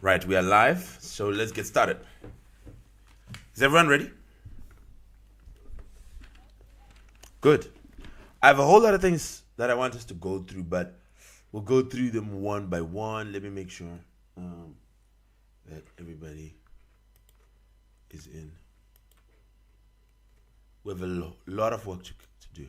Right, we are live, so let's get started. Is everyone ready? Good. I have a whole lot of things that I want us to go through, but we'll go through them one by one. Let me make sure that everybody is in. We have a lot of work to do.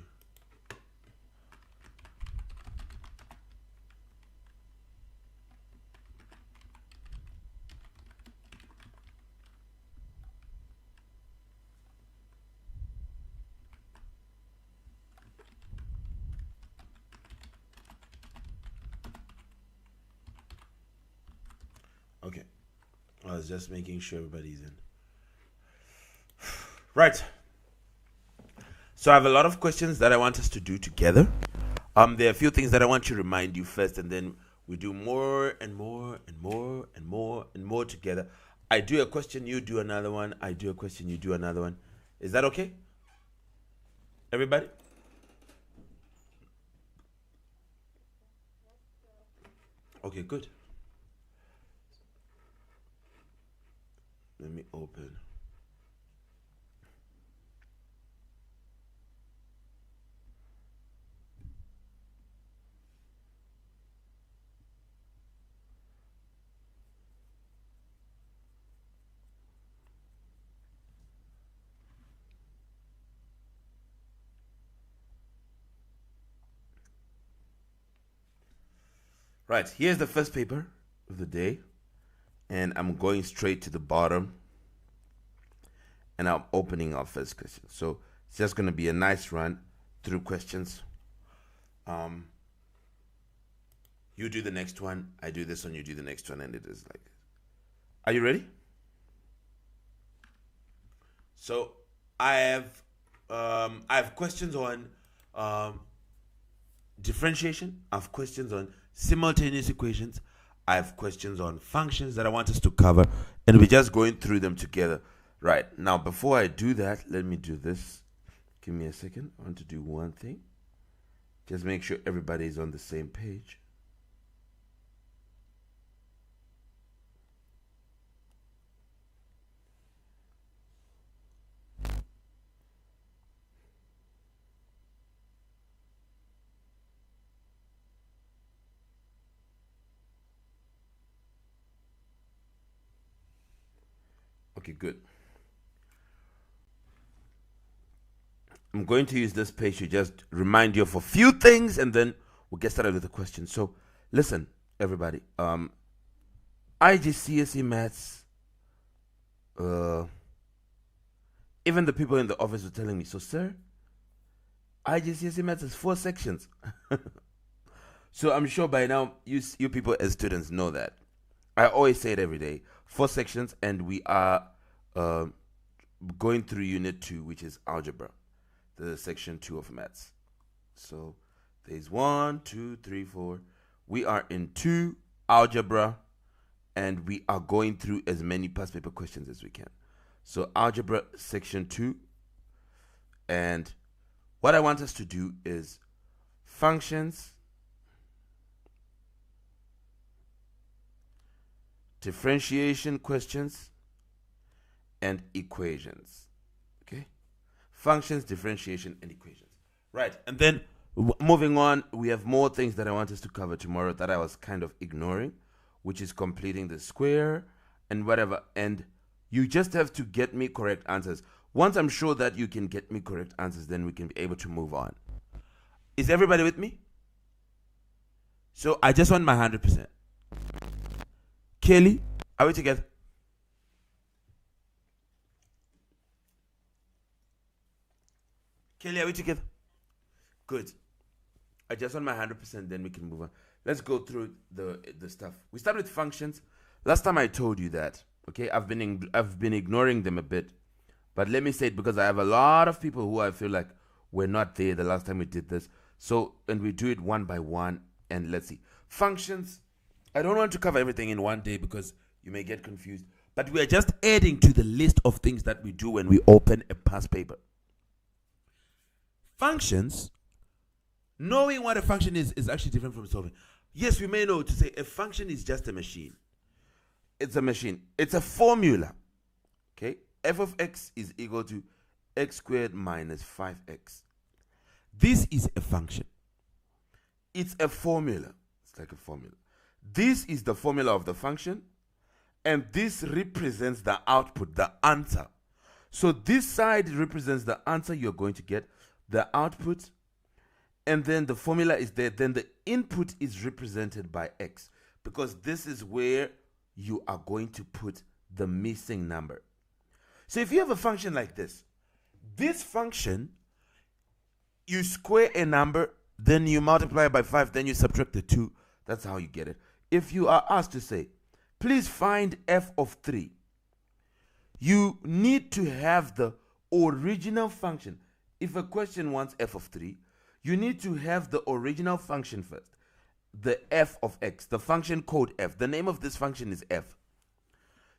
Okay. I was just making sure everybody's in. Right. So I have a lot of questions that I want us to do together. There are a few things that I want to remind you first, and then we do more and more and more and more and more together. I do a question, you do another one. I do a question, you do another one. Is that okay? Everybody? Okay, good. Let me open. Right, here's the first paper of the day, and I'm going straight to the bottom, and I'm opening our first question. So it's just going to be a nice run through questions. You do the next one, I do this one, you do the next one, and it is like this. Are you ready? So I have questions on differentiation. I have questions on simultaneous equations. I have questions on functions that I want us to cover, and we're just going through them together. Right, now before I do that, let me do this. Give me a second. I want to do one thing. Just make sure everybody is on the same page. Okay, good. I'm going to use this page to just remind you of a few things, and then we'll get started with the question. So, listen, everybody. IGCSE maths. Even the people in the office were telling me, so, sir, IGCSE maths is 4 sections. So I'm sure by now you people as students know that. I always say it every day. 4 sections, and we are going through Unit 2, which is Algebra, the Section 2 of Maths. So there's 1, 2, 3, 4. We are in 2, Algebra, and we are going through as many past paper questions as we can. So Algebra, Section 2, and what I want us to do is functions, differentiation questions, and equations. Okay? Functions, differentiation, and equations. Right, and then moving on, we have more things that I want us to cover tomorrow that I was kind of ignoring, which is completing the square and whatever. And you just have to get me correct answers. Once I'm sure that you can get me correct answers, then we can be able to move on. Is everybody with me? So I just want my 100%. Kelly, are we together? Kelly, are we together? Good. I just want my 100%, then we can move on. Let's go through the stuff. We start with functions. Last time I told you that. Okay, I've been ignoring them a bit, but let me say it because I have a lot of people who I feel like were not there the last time we did this. So, and we do it one by one, and let's see. Functions. I don't want to cover everything in one day because you may get confused, but we are just adding to the list of things that we do when we open a past paper. Functions, knowing what a function is actually different from solving. Yes, we may know to say a function is just a machine. It's a machine. It's a formula. Okay? F of x is equal to x squared minus 5x. This is a function. It's a formula. It's like a formula. This is the formula of the function, and this represents the output, the answer. So this side represents the answer you're going to get, the output, and then the formula is there. Then the input is represented by x, because this is where you are going to put the missing number. So if you have a function like this function, you square a number, then you multiply by 5, then you subtract the 2. That's how you get it. If you are asked to say, please find f of 3, you need to have the original function. If a question wants f of 3, you need to have the original function first, the f of x, the function code f. The name of this function is f.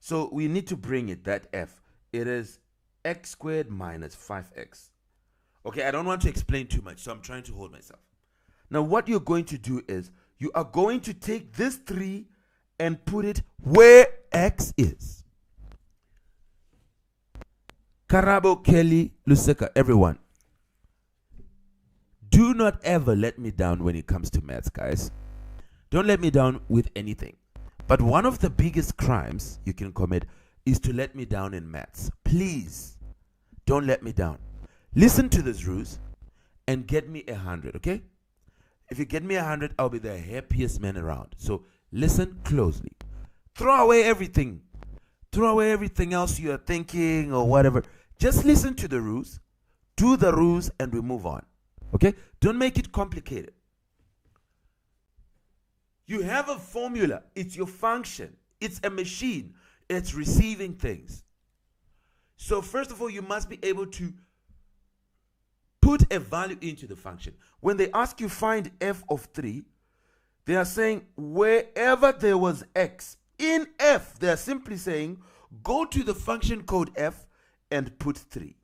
So we need to bring it, that f. It is x squared minus 5x. Okay, I don't want to explain too much, so I'm trying to hold myself. Now what you're going to do is, you are going to take this 3 and put it where x is. Karabo, Kelly, Luseka, everyone. Do not ever let me down when it comes to maths, guys. Don't let me down with anything. But one of the biggest crimes you can commit is to let me down in maths. Please, don't let me down. Listen to these rules and get me 100, okay? If you get me 100, I'll be the happiest man around. So listen closely. Throw away everything. Throw away everything else you're thinking or whatever. Just listen to the rules. Do the rules and we move on. Okay? Don't make it complicated. You have a formula. It's your function. It's a machine. It's receiving things. So first of all, you must be able to put a value into the function. When they ask you find f of 3, they are saying wherever there was x in f, they are simply saying go to the function code f and put 3.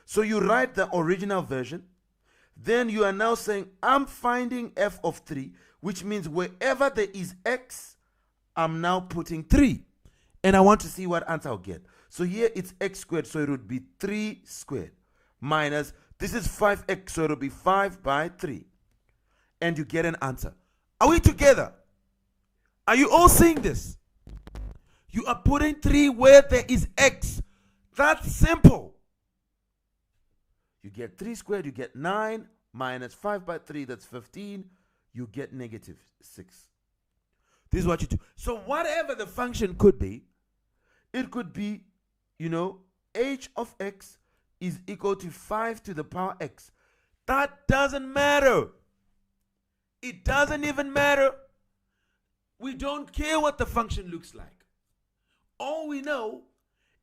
So you write the original version. Then you are now saying I'm finding f of 3, which means wherever there is x, I'm now putting 3. And I want to see what answer I'll get. So here it's x squared, so it would be 3 squared minus, this is 5x, so it'll be 5 by 3. And you get an answer. Are we together? Are you all seeing this? You are putting 3 where there is x. That's simple. You get 3 squared, you get 9 minus 5 by 3, that's 15. You get negative 6. This is what you do. So whatever the function could be, it could be, you know, h of x is equal to 5 to the power x. That doesn't matter. It doesn't even matter. We don't care what the function looks like. All we know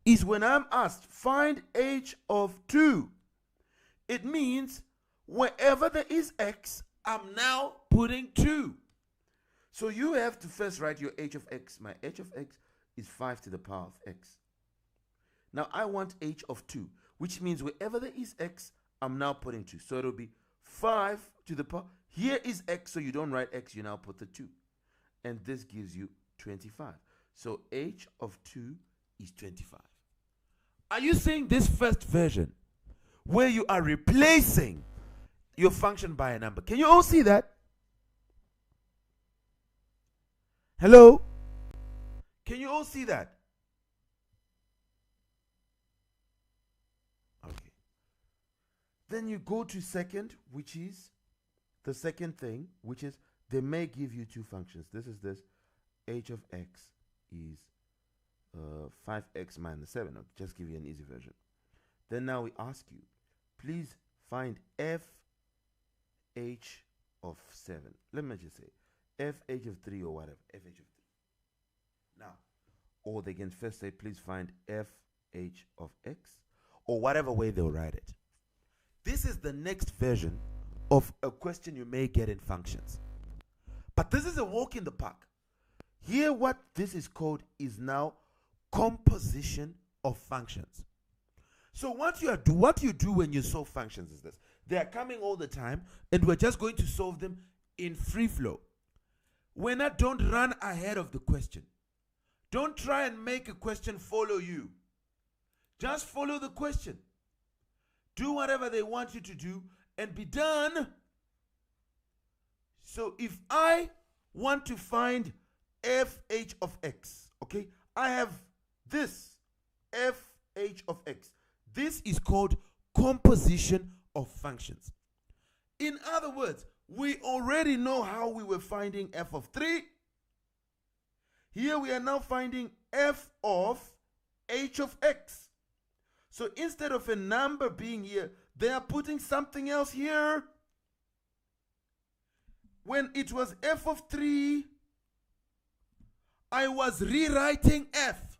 is when I'm asked, find h of 2, it means wherever there is x, I'm now putting 2. So you have to first write your h of x. My h of x is 5 to the power of x. Now I want h of 2, which means wherever there is x, I'm now putting 2. So it'll be 5 to the power. Here is x, so you don't write x, you now put the 2. And this gives you 25. So h of 2 is 25. Are you seeing this first version where you are replacing your function by a number? Can you all see that? Hello? Can you all see that? Okay. Then you go to second, which is the second thing, which is they may give you two functions. This is this. H of x is 5x minus 7. I'll just give you an easy version. Then now we ask you, please find f h of 7. Let me just say f h of 3 or whatever. F h of 3. Now, or they can first say, please find f h of x, or whatever way they'll write it. This is the next version of a question you may get in functions. But this is a walk in the park. Here what this is called is now composition of functions. So what you do when you solve functions is this. They are coming all the time, and we're just going to solve them in free flow. Don't run ahead of the question. Don't try and make a question follow you. Just follow the question. Do whatever they want you to do and be done. So if I want to find fh of x, okay, I have this fh of x. This is called composition of functions. In other words, we already know how we were finding f of 3. Here we are now finding f of h of x. So instead of a number being here, they are putting something else here. When it was f of 3, I was rewriting f.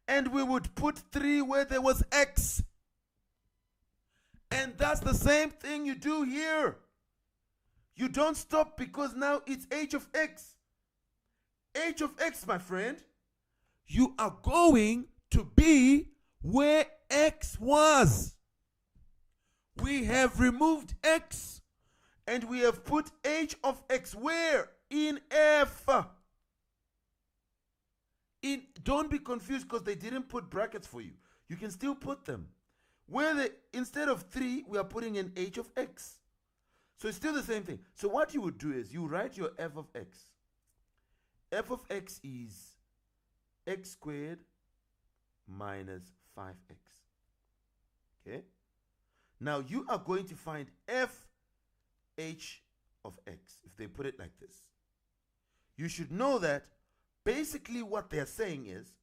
And we would put 3 where there was x. And that's the same thing you do here. You don't stop because now it's h of x. H of x, my friend, you are going to be where x was. We have removed x and we have put h of x where? In f. Don't be confused because they didn't put brackets for you. You can still put them. Instead of 3, we are putting in h of x. So it's still the same thing. So what you would do is you write your f of x. F of x is x squared minus 5x. Okay? Now you are going to find fh of x, if they put it like this. You should know that basically what they're saying is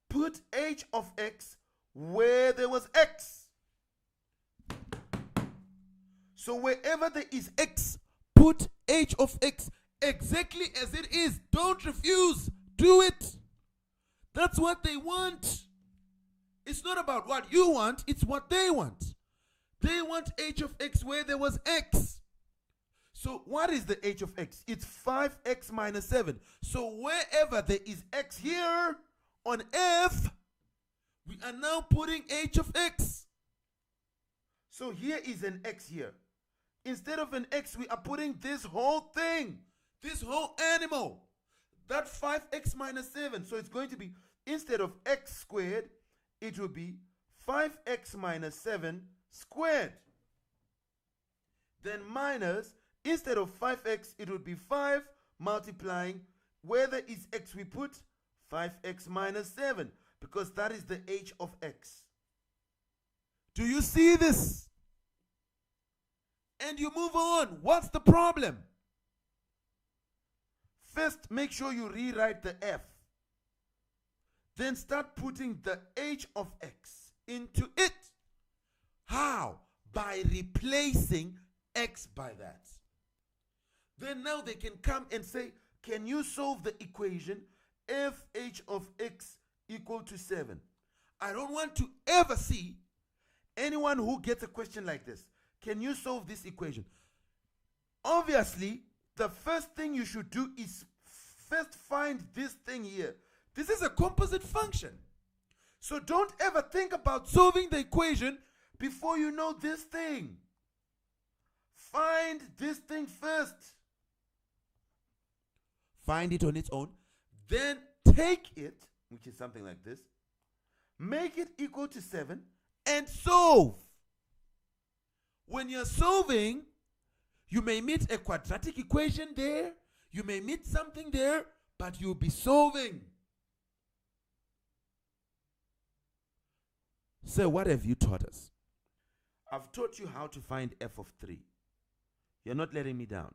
put h of x where there was x. So wherever there is x, put h of x exactly as it is. Don't refuse. Do it. That's what they want. It's not about what you want, it's what they want. They want h of x where there was x. So what is the h of x? It's 5x minus 7. So wherever there is x here on f, we are now putting h of x. So here is an x here. Instead of an x, we are putting this whole thing. This whole animal, that 5x minus 7. So it's going to be, instead of x squared, it will be 5x minus 7 squared. Then minus, instead of 5x, it would be 5 multiplying, where there is x, we put 5x minus 7, because that is the h of x. Do you see this? And you move on. What's the problem? First, make sure you rewrite the f. Then start putting the h of x into it. How? By replacing x by that. Then now they can come and say, can you solve the equation fh of x equal to 7? I don't want to ever see anyone who gets a question like this. Can you solve this equation? Obviously, the first thing you should do is first find this thing here. This is a composite function. So don't ever think about solving the equation before you know this thing. Find this thing first. Find it on its own. Then take it, which is something like this, make it equal to 7, and solve. When you're solving, you may meet a quadratic equation there, you may meet something there, but you'll be solving. So what have you taught us? I've taught you how to find f of 3. You're not letting me down.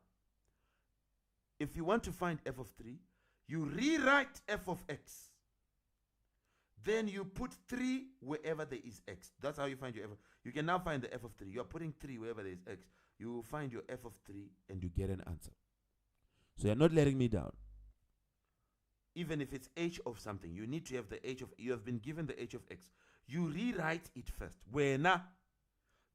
If you want to find f of 3, you rewrite f of x. Then you put 3 wherever there is x. That's how you find your f. You can now find the f of 3. You are putting 3 wherever there is x. You will find your f of 3 and you get an answer. So you're not letting me down. Even if it's h of something, you need to have the h of, you have been given the h of x. You rewrite it first. Where na?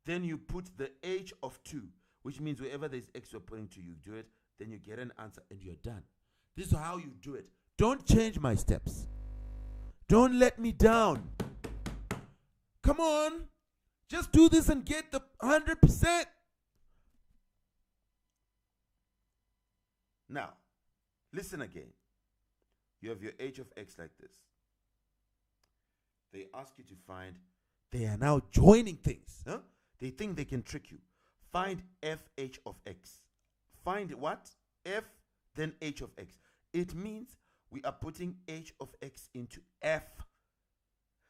Then you put the h of 2, which means wherever there is x you're putting to, you do it. Then you get an answer and you're done. This is how you do it. Don't change my steps. Don't let me down. Come on. Just do this and get the 100%. Now, listen again. You have your h of x like this. They ask you to find, they are now joining things. Huh? They think they can trick you. Find fh of x. Find what? F, then h of x. It means we are putting h of x into f.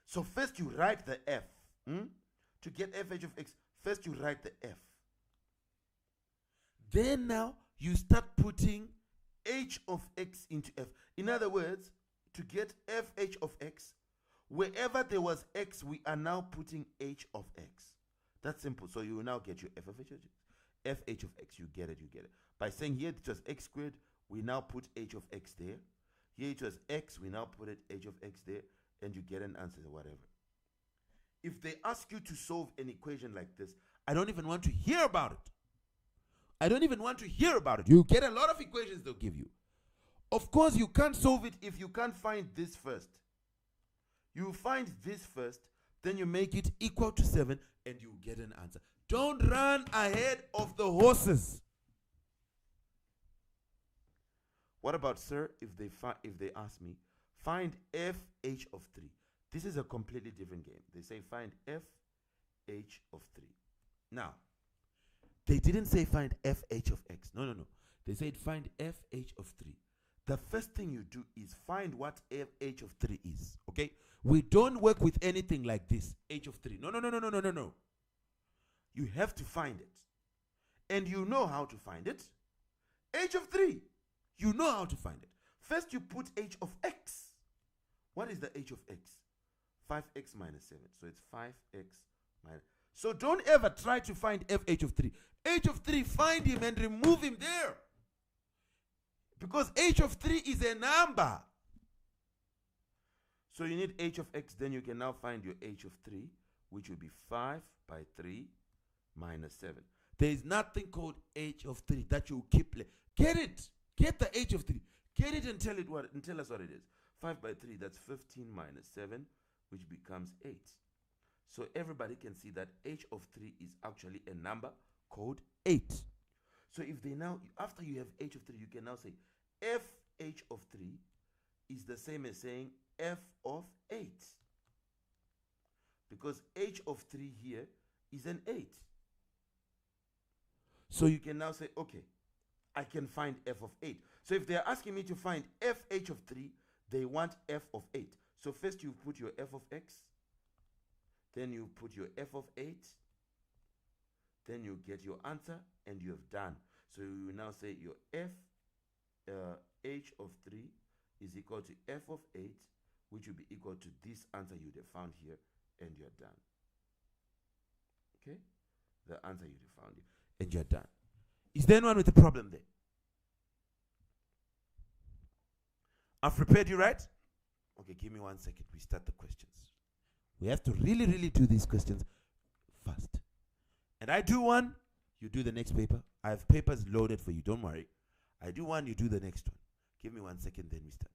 So first you write the f. To get fh of x, first you write the f. Then now you start putting h of x into f. In other words, to get fh of x, wherever there was x, we are now putting h of x. That's simple. So you will now get your f of h of x. Fh of x, you get it. By saying here it was x squared, we now put h of x there. Here it was x, we now put it h of x there, and you get an answer or whatever. If they ask you to solve an equation like this, I don't even want to hear about it. You get a lot of equations they'll give you. Of course, you can't solve it if you can't find this first. You find this first, then you make it equal to 7, and you get an answer. Don't run ahead of the horses. What about, sir, if they ask me, find fh of 3. This is a completely different game. They say find fh of 3. Now, they didn't say find fh of x. No. They said find fh of 3. The first thing you do is find what fh of 3 is. Okay? We don't work with anything like this. H of 3. No. You have to find it. And you know how to find it. H of 3. You know how to find it. First you put h of x. What is the h of x? 5x minus 7. So it's 5x minus. So don't ever try to find fh of 3. H of 3, find him and remove him there. Because h of 3 is a number. So you need h of x, then you can now find your h of 3, which will be 5 by 3 minus 7. There is nothing called h of 3 that you keep. Get it. Get the h of 3. Get it and tell us what it is. 5 by 3, that's 15 minus 7, which becomes 8. So everybody can see that h of 3 is actually a number called 8. So if they now, after you have h of 3, you can now say fh of 3 is the same as saying f of 8. Because h of 3 here is an 8. So you can now say, okay, I can find f of 8. So if they're asking me to find fh of 3, they want f of 8. So first you put your f of x, then you put your f of 8, then you get your answer, and you have done. So you will now say your h of 3 is equal to f of 8, which will be equal to this answer you would have found here, and you're done. Okay? The answer you'd have found here, and you're done. Is there anyone with a problem there? I've prepared you, right? Okay, give me 1 second. We start the questions. We have to really do these questions fast. And I do one, you do the next paper. I have papers loaded for you, don't worry. I do one, you do the next one. Give me 1 second, then we start.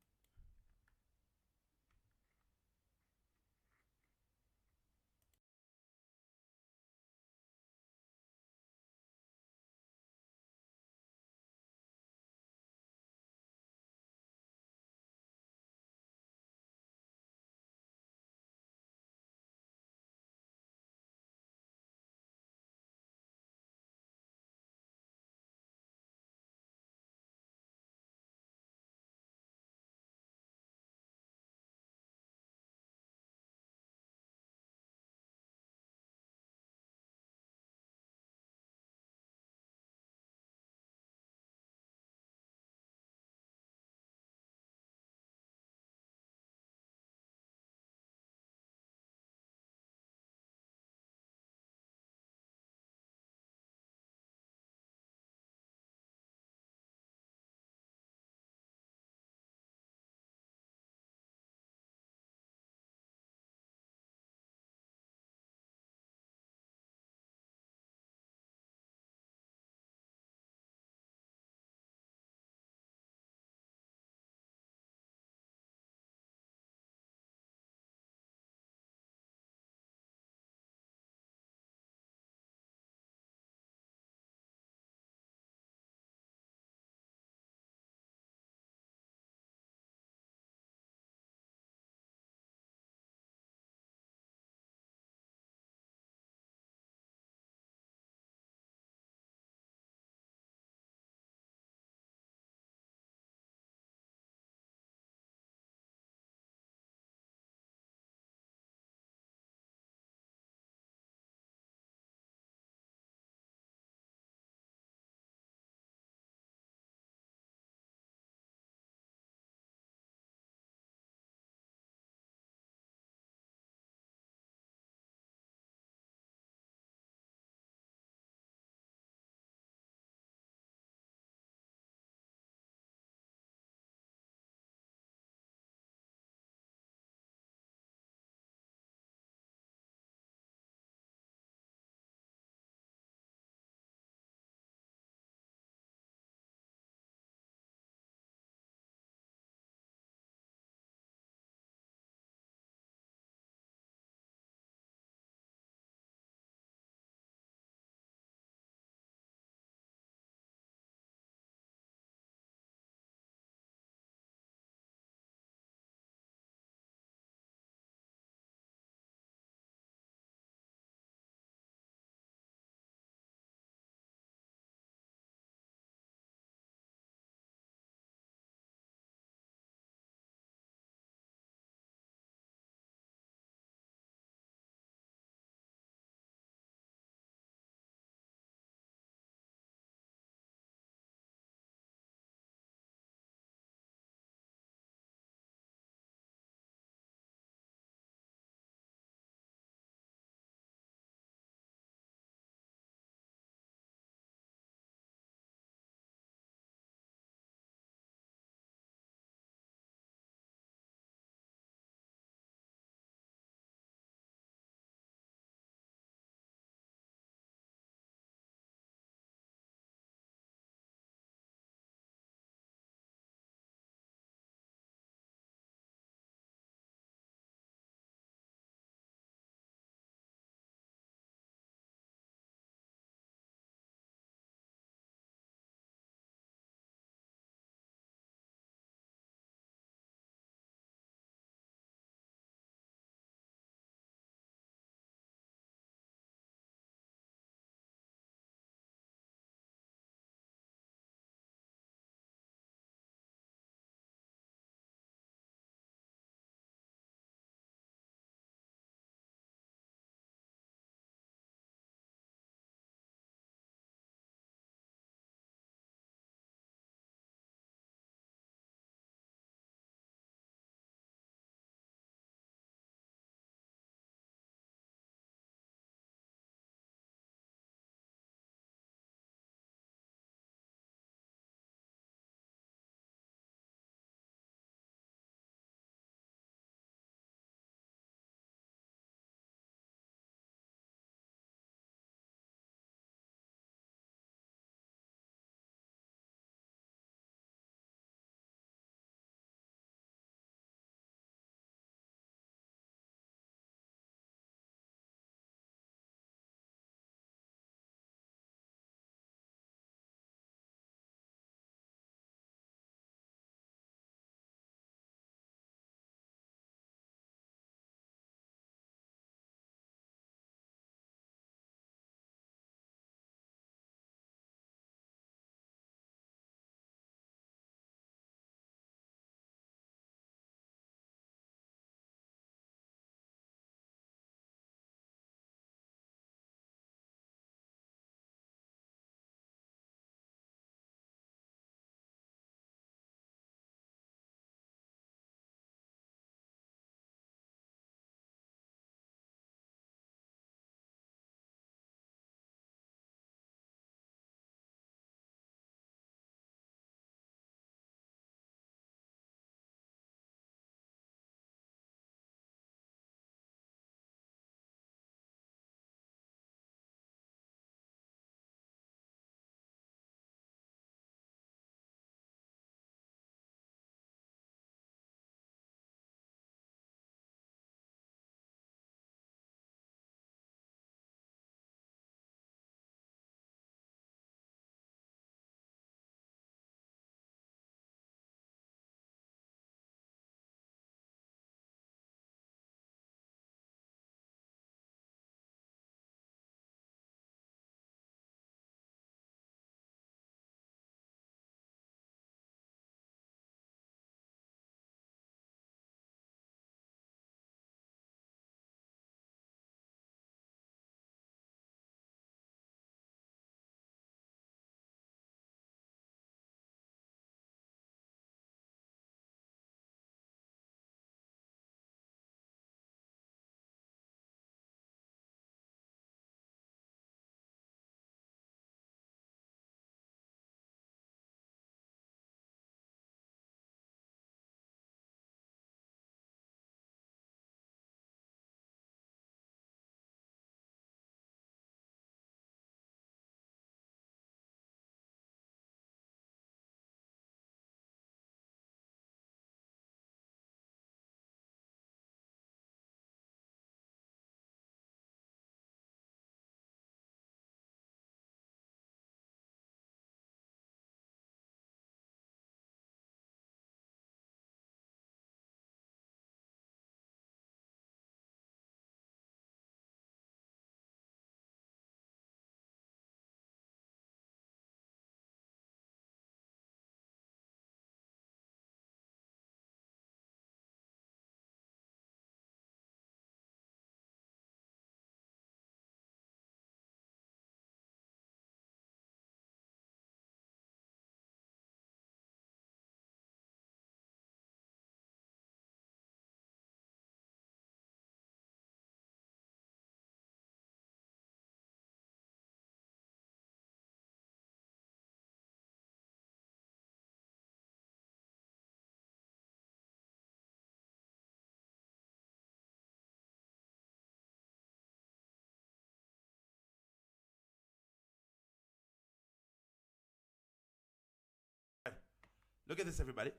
Look at this, everybody.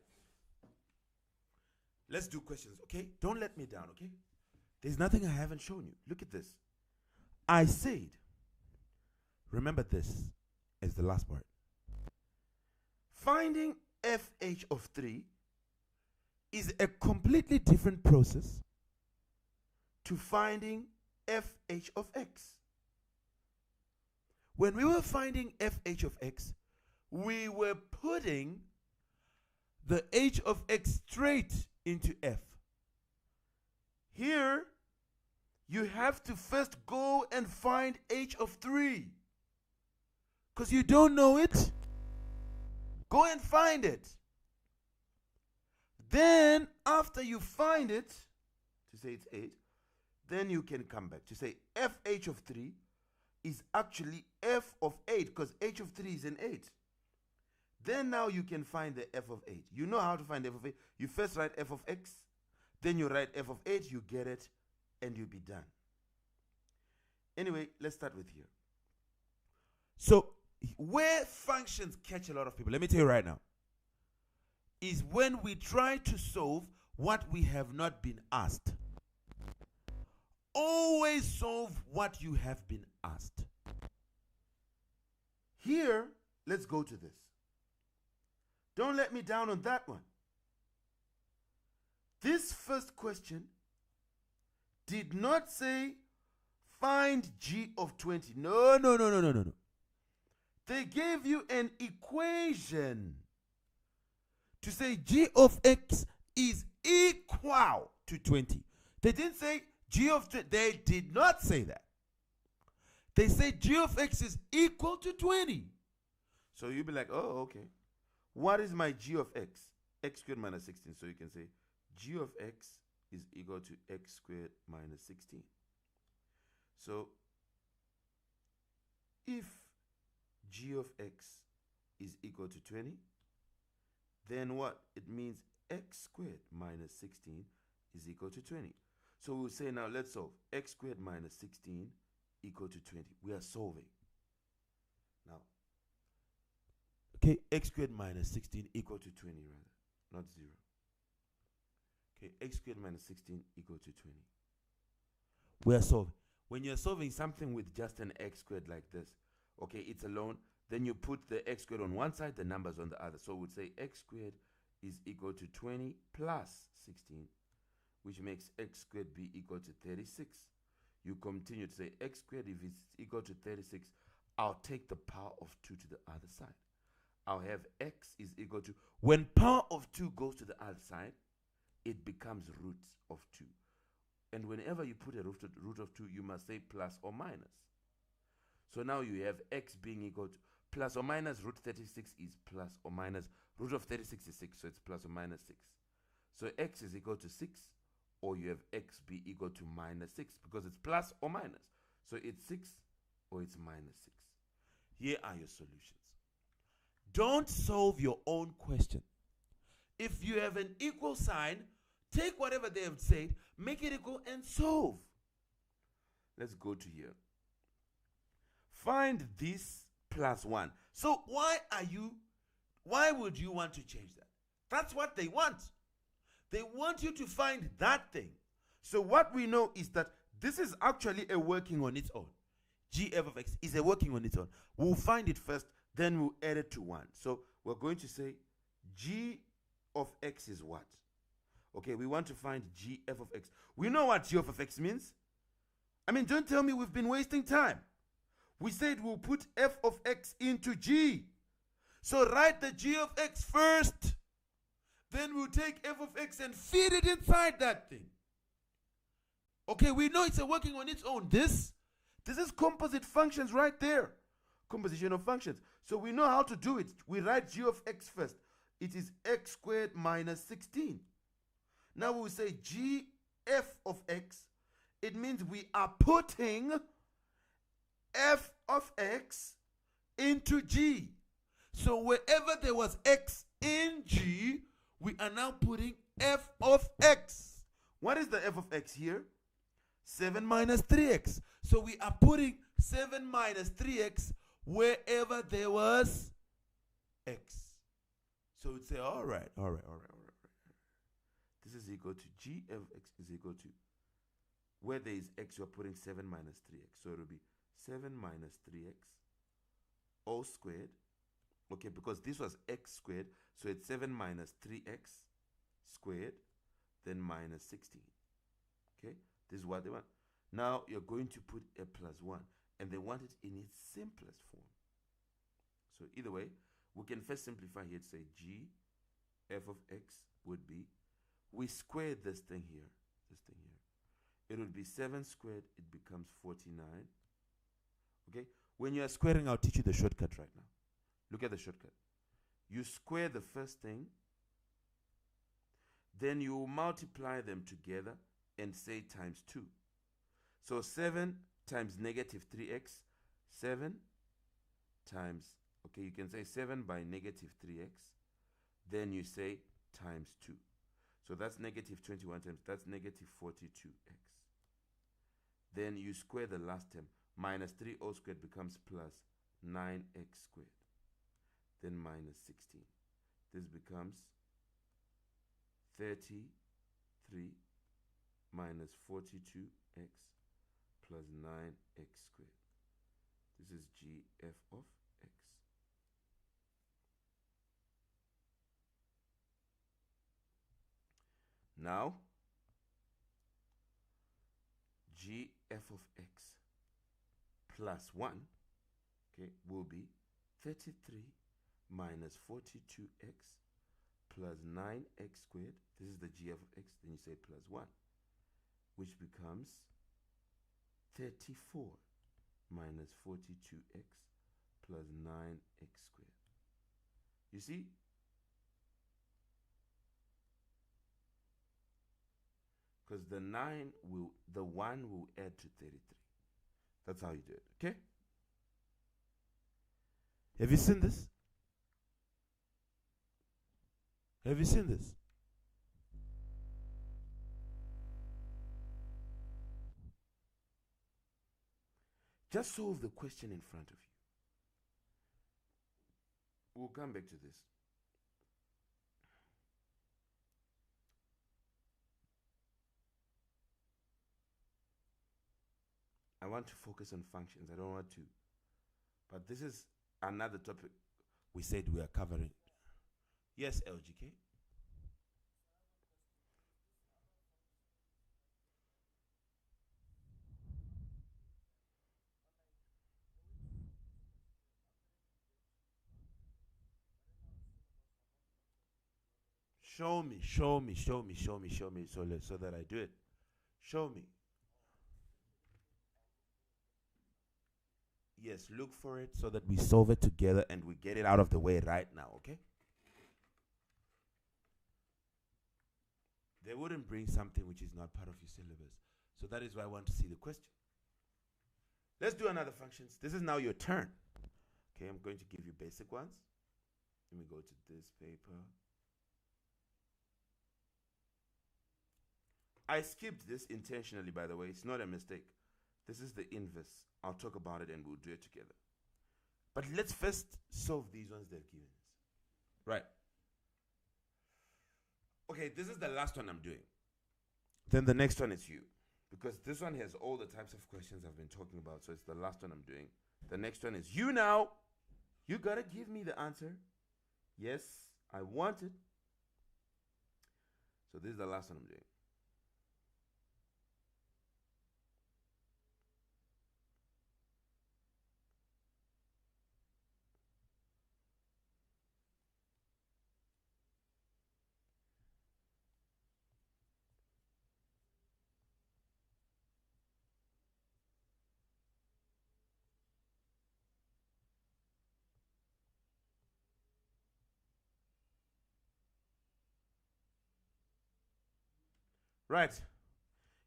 Let's do questions, okay? Don't let me down, okay? There's nothing I haven't shown you. Look at this. I said, remember this as the last part. Finding FH of 3 is a completely different process to finding FH of x. When we were finding FH of x, we were putting the h of x straight into f. Here, you have to first go and find h of 3. Because you don't know it. Go and find it. Then, after you find it, to say it's 8, then you can come back to say fh of 3 is actually f of 8, because h of 3 is an 8. Then now you can find the f of 8. You know how to find f of 8. You first write f of x, then you write f of 8, you get it, and you'll be done. Anyway, let's start with here. So, where functions catch a lot of people, let me tell you right now, is when we try to solve what we have not been asked. Always solve what you have been asked. Here, let's go to this. Don't let me down on that one. This first question did not say find g of 20. No. They gave you an equation to say g of x is equal to 20. They didn't say g of 20. They did not say that. They say g of x is equal to 20. So you'll be like, oh, okay. What is my g of x? X squared minus 16. So you can say g of x is equal to x squared minus 16. So if g of x is equal to 20, then what? It means x squared minus 16 is equal to 20. So we'll say now, let's solve. X squared minus 16 equal to 20. We are solving. Now, okay, x squared minus 16 equal to 20 rather, not 0. Okay, x squared minus 16 equal to 20. We are solving. When you're solving something with just an x squared like this, okay, it's alone, then you put the x squared on one side, the numbers on the other. So we'd say x squared is equal to 20 plus 16, which makes x squared be equal to 36. You continue to say x squared, if it's equal to 36, I'll take the power of 2 to the other side. I'll have x is equal to, when power of 2 goes to the other side, it becomes root of 2. And whenever you put a root of 2, you must say plus or minus. So now you have x being equal to plus or minus root 36 is plus or minus. Root of 36 is 6, so it's plus or minus 6. So x is equal to 6, or you have x be equal to minus 6, because it's plus or minus. So it's 6 or it's minus 6. Here are your solutions. Don't solve your own question. If you have an equal sign, take whatever they have said, make it equal, and solve. Let's go to here. Find this plus 1. So why would you want to change that? That's what they want. They want you to find that thing. So what we know is that this is actually a working on its own. Gf of x is a working on its own. We'll find it first, then we'll add it to 1. So we're going to say g of x is what? Okay, we want to find gf of x. We know what gf of x means. I mean, don't tell me we've been wasting time. We said we'll put f of x into g. So write the g of x first. Then we'll take f of x and feed it inside that thing. Okay, we know it's a working on its own. This is composite functions right there. Composition of functions. So we know how to do it. We write g of x first. It is x squared minus 16. Now we'll say gf of x. It means we are putting f of x into g. So wherever there was x in g, we are now putting f of x. What is the f of x here? 7 minus 3x. So we are putting 7 minus 3x wherever there was x. So we'd say, all right. This is equal to g of x is equal to, where there is x, you're putting 7 minus 3x. So it will be 7 minus 3x all squared. Okay, because this was x squared, so it's 7 minus 3x squared, then minus 16. Okay, this is what they want. Now you're going to put a plus 1, and they want it in its simplest form. So either way, we can first simplify here to say g f of x would be, we squared this thing here. It would be 7 squared, it becomes 49. Okay, when you are squaring, I'll teach you the shortcut right now. Look at the shortcut. You square the first thing, then you multiply them together and say times 2. So 7 times negative 3x, 7 times, okay, you can say 7 by negative 3x, then you say times 2. So that's negative 21 times, that's negative 42x. Then you square the last term, minus 3 all squared becomes plus 9x squared. Then minus 16. This becomes 33 minus 42x plus 9x squared. This is g f of x. Now, g f of x plus 1, okay, will be 33 minus 42x plus 9x squared. This is the g f of x. Then you say plus 1, which becomes 34 minus 42x plus 9x squared. You see? Because the 1 will add to 33. That's how you do it, okay? Have you seen this? Have you seen this? Just solve the question in front of you. We'll come back to this. I want to focus on functions. I don't want to. But this is another topic we said we are covering. Yes, LGK. Show me, so that I do it. Show me. Yes, look for it so that we solve it together and we get it out of the way right now, okay? They wouldn't bring something which is not part of your syllabus. So that is why I want to see the question. Let's do another functions. This is now your turn. Okay, I'm going to give you basic ones. Let me go to this paper. I skipped this intentionally, by the way. It's not a mistake. This is the inverse. I'll talk about it and we'll do it together. But let's first solve these ones they've given us. Right. Okay, this is the last one I'm doing. Then the next one is you. Because this one has all the types of questions I've been talking about. So it's the last one I'm doing. The next one is you now. You gotta give me the answer. Yes, I want it. So this is the last one I'm doing. Right.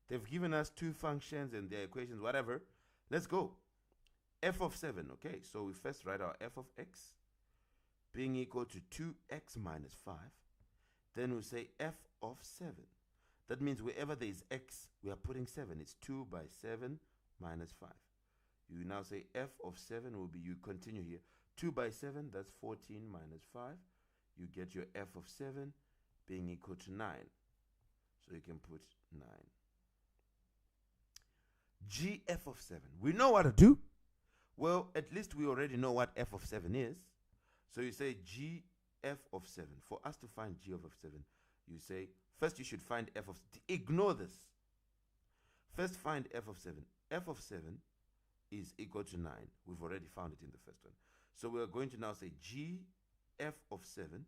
They've given us two functions and their equations, whatever. Let's go. F of 7, okay? So we first write our f of x being equal to 2x minus 5. Then we say f of 7. That means wherever there is x, we are putting 7. It's 2 by 7 minus 5. You now say f of 7 will be, you continue here. 2 by 7, that's 14 minus 5. you get your f of 7 being equal to 9. So you can put 9. G f of 7. We know what to do. Well, at least we already know what f of 7 is. So you say g f of 7. For us to find g of 7, you say, first you should find f of, ignore this. First find f of 7. F of 7 is equal to 9. We've already found it in the first one. So we're going to now say g f of 7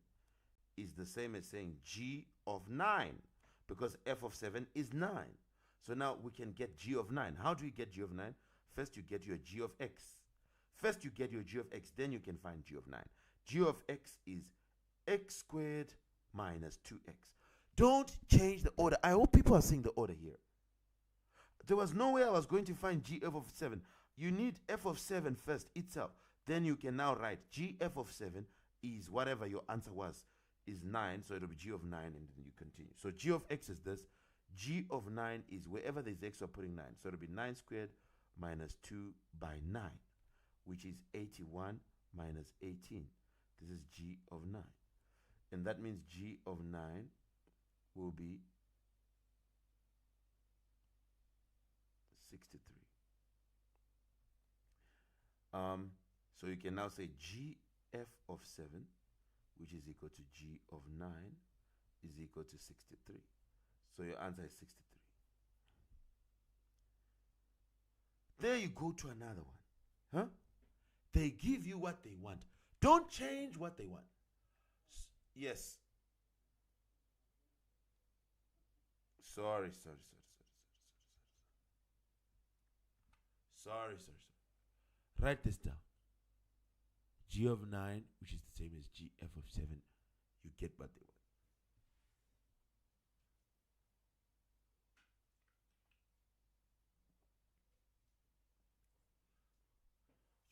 is the same as saying g of 9, because f of 7 is 9. So now we can get g of 9. How do you get g of 9? First you get your g of x. First you get your g of x, then you can find g of 9. G of x is x squared minus 2x. Don't change the order. I hope people are seeing the order here. There was no way I was going to find g f of 7. You need f of 7 first itself. Then you can now write g f of 7 is whatever your answer was, is 9. So it'll be g of 9, and then you continue. So g of x is this. G of 9 is wherever there's x, we're putting 9. So it'll be 9 squared minus 2 by 9, which is 81 minus 18. This is g of 9. And that means g of 9 will be 63. So you can now say g f of 7, which is equal to g of 9, is equal to 63. So your answer is 63. There you go to another one. Huh? They give you what they want. Don't change what they want. Yes. Sorry. Write this down. G of 9, which is the same as G f of 7. You get what they want.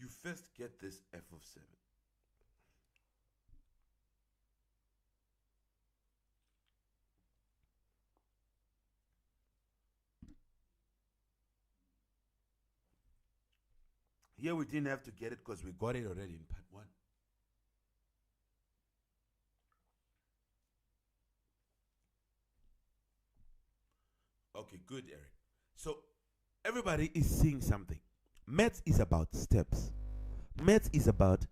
You first get this f of 7. Here we didn't have to get it because we got it already in part 1. Okay, good, Eric. So everybody is seeing something. Maths is about steps. Maths is about,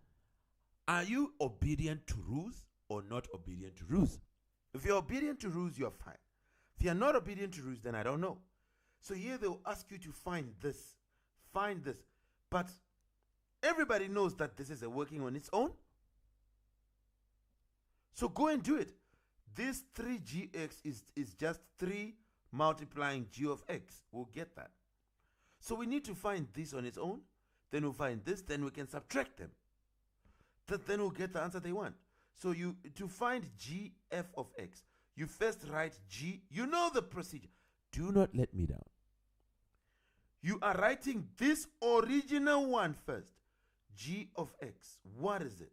are you obedient to rules or not obedient to rules? If you're obedient to rules, you're fine. If you're not obedient to rules, then I don't know. So here they'll ask you to find this. Find this. But everybody knows that this is working on its own. So go and do it. This 3gx is just 3 multiplying g of x. We'll get that. So we need to find this on its own. Then we'll find this. Then we can subtract them. Then we'll get the answer they want. So to find g f of x, you first write g. You know the procedure. Do not let me down. You are writing this original one first. G of x. What is it?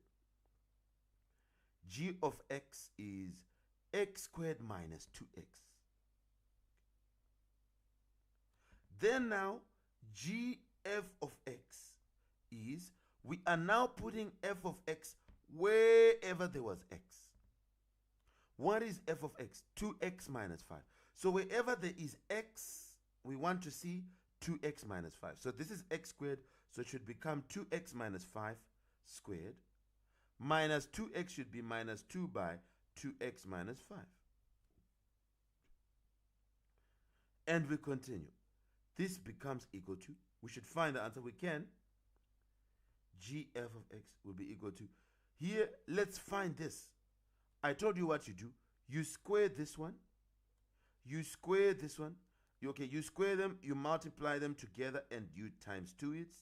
G of x is x squared minus 2x. Then now, g f of x is, we are now putting f of x wherever there was x. What is f of x? 2x minus 5. So wherever there is x, we want to see 2x minus 5. So this is x squared, so it should become 2x minus 5 squared. Minus 2x should be minus 2 by 2x minus 5. And we continue. This becomes equal to, we should find the answer we can. G f of x will be equal to, here, let's find this. I told you what you do. You square this one. You square this one. You square them, you multiply them together, and you times 2 it.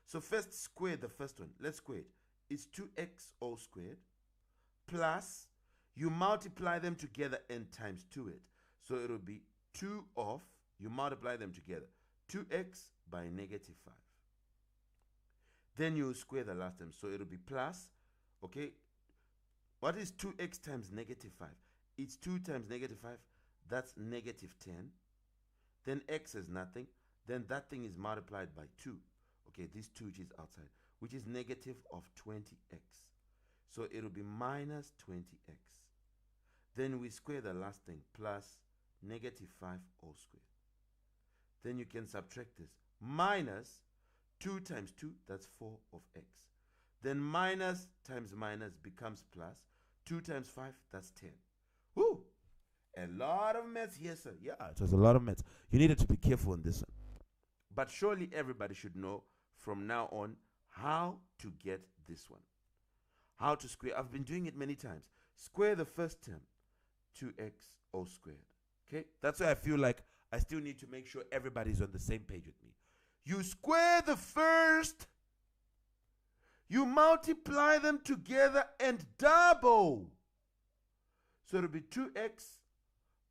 So first square the first one. Let's square it. It's 2x all squared plus, you multiply them together and times 2 it. So it will be 2 of, you multiply them together, 2x by negative 5. Then you square the last term. So it will be plus, okay, what is 2x times negative 5? It's 2 times negative 5. That's negative 10. Then x is nothing. Then that thing is multiplied by 2. Okay, this 2 which is outside, which is negative of 20x. So it will be minus 20x. Then we square the last thing, plus negative 5 all squared. Then you can subtract this. Minus 2 times 2, that's 4 of x. Then minus times minus becomes plus. 2 times 5, that's 10. Woo! A lot of maths here, sir. Yeah, it was a lot of maths. You needed to be careful on this one. But surely everybody should know from now on how to get this one. How to square. I've been doing it many times. Square the first term, 2x all squared. Okay? That's why I feel like I still need to make sure everybody's on the same page with me. You square the first, you multiply them together and double. So it'll be 2x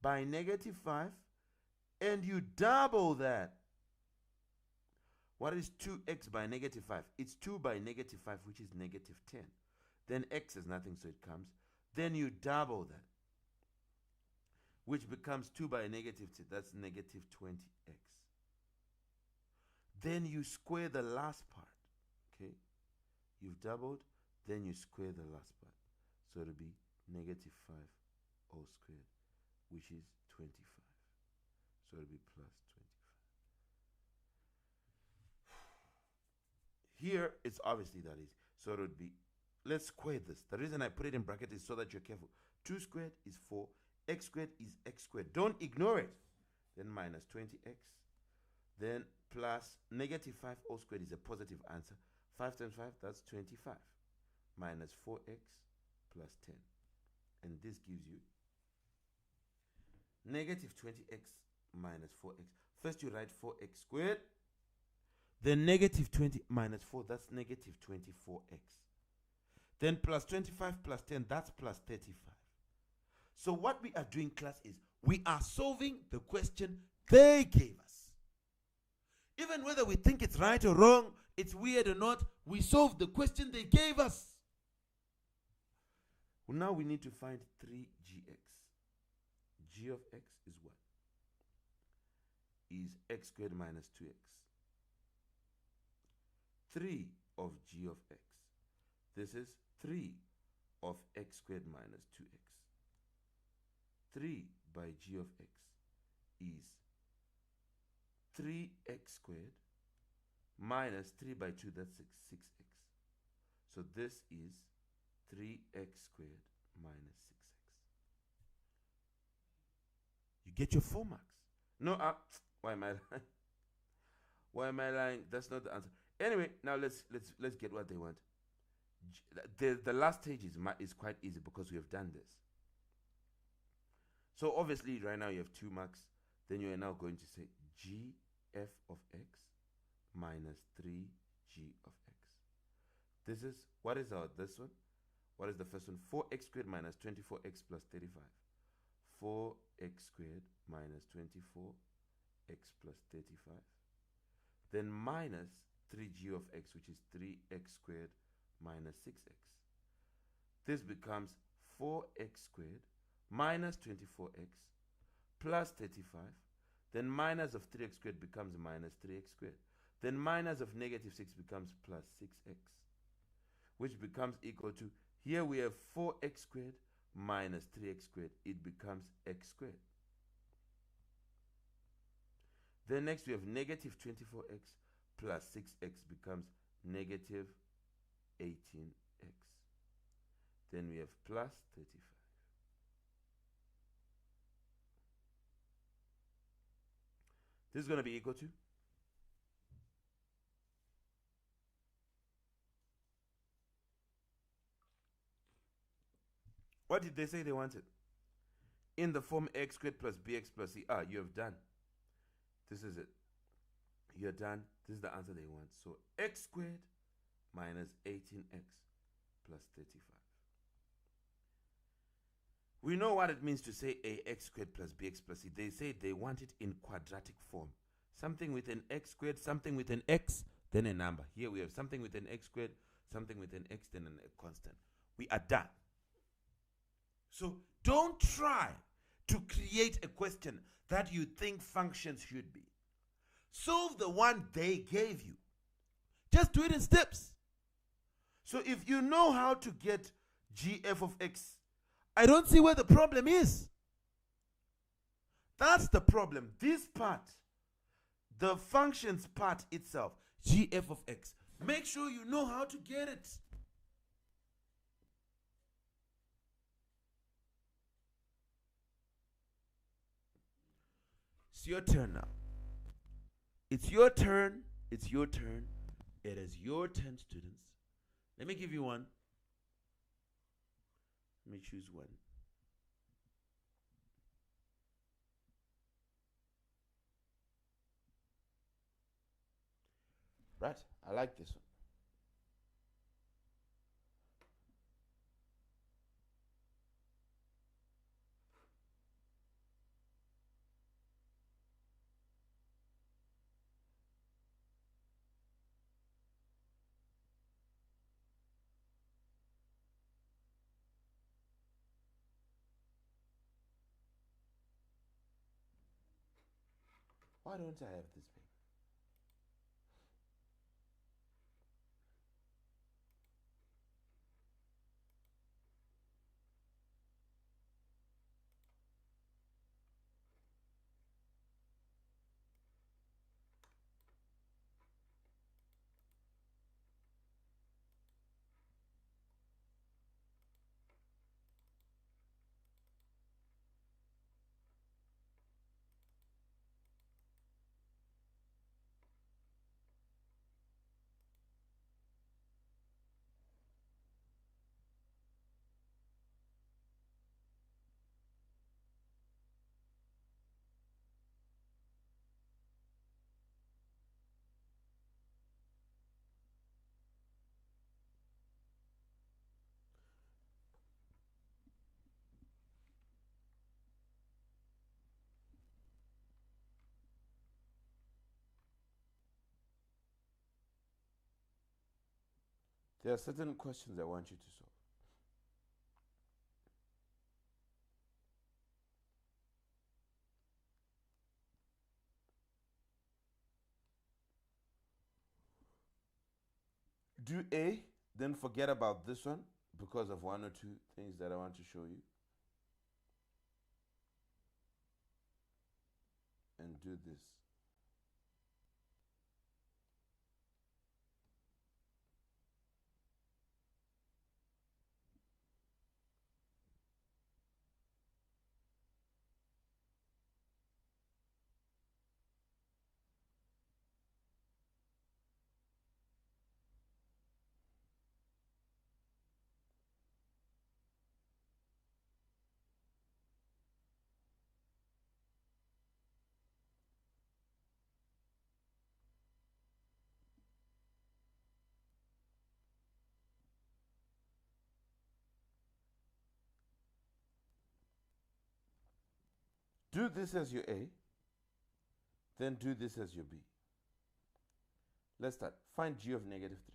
by negative 5, and you double that. What is 2x by negative 5? It's 2 by negative 5, which is negative 10. Then x is nothing, so it comes. Then you double that, which becomes 2 by negative 10. That's negative 20x. Then you square the last part. Okay? You've doubled, then you square the last part. So it'll be negative 5 all squared, which is 25. So it'll be plus 25. Here, it's obviously that easy. So it would be, let's square this. The reason I put it in bracket is so that you're careful. 2 squared is 4. X squared is x squared. Don't ignore it. Then minus 20x. Then plus negative 5 all squared is a positive answer. 5 times 5, that's 25. Minus 4x plus 10. And this gives you negative 20x minus 4x. First you write 4x squared. Then negative 20 minus 4, that's negative 24x. Then plus 25 plus 10, that's plus 35. So what we are doing, class, is we are solving the question they gave us. Even whether we think it's right or wrong, it's weird or not, we solved the question they gave us. Well, now we need to find 3gx. G of x is what? Is x squared minus 2x. 3 of g of x. This is 3 of x squared minus 2x. 3 by g of x is 3x squared minus 3 by 2, that's 6x. So this is 3x squared minus 6x. You get your 4 marks. No, why am I lying? Why am I lying? That's not the answer. Anyway, now let's get what they want. The last stage is quite easy because we have done this. So obviously right now you have 2 marks. Then you are now going to say gf of x minus 3g of x. This is, what is this one? What is the first one? 4x squared minus 24x plus 35. 4x squared minus 24x plus 35. Then minus 3g of x, which is 3x squared minus 6x. This becomes 4x squared minus 24x plus 35. Then minus of 3x squared becomes minus 3x squared. Then minus of negative 6 becomes plus 6x, which becomes equal to, here we have 4x squared minus 3x squared. It becomes x squared. Then next we have negative 24x plus 6x becomes negative 18x. Then we have plus 35. This is going to be equal to, what did they say they wanted? In the form x squared plus bx plus c. You have done. This is it. You're done. This is the answer they want. So x squared minus 18x plus 35. We know what it means to say ax squared plus bx plus c. They say they want it in quadratic form. Something with an x squared, something with an x, then a number. Here we have something with an x squared, something with an x, then a constant. We are done. So don't try to create a question that you think functions should be. Solve the one they gave you. Just do it in steps. So if you know how to get gf of x. I don't see where the problem is. That's the problem. This part, the functions part itself, gf of x. Make sure you know how to get it. It's your turn now. It's your turn. It's your turn. It is your turn, students. Let me give you one. Let me choose one. Right, I like this one. Why don't I have this paper? There are certain questions I want you to solve. Do A, then forget about this one because of one or two things that I want to show you. And do this. Do this as your A, then do this as your B. Let's start. Find G of negative 3.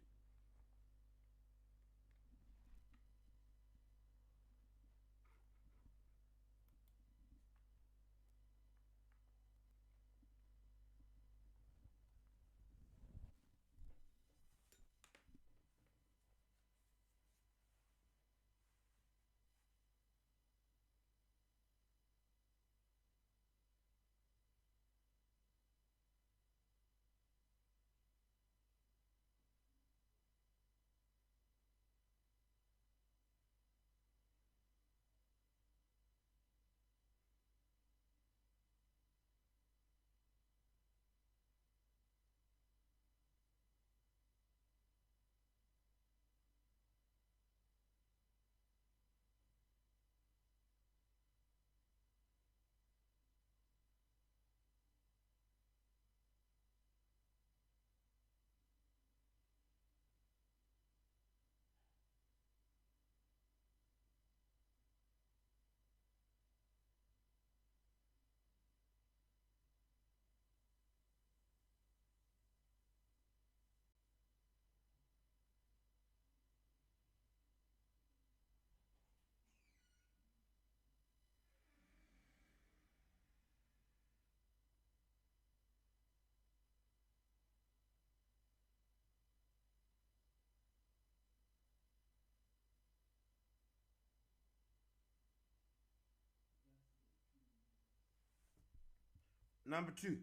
Number 2.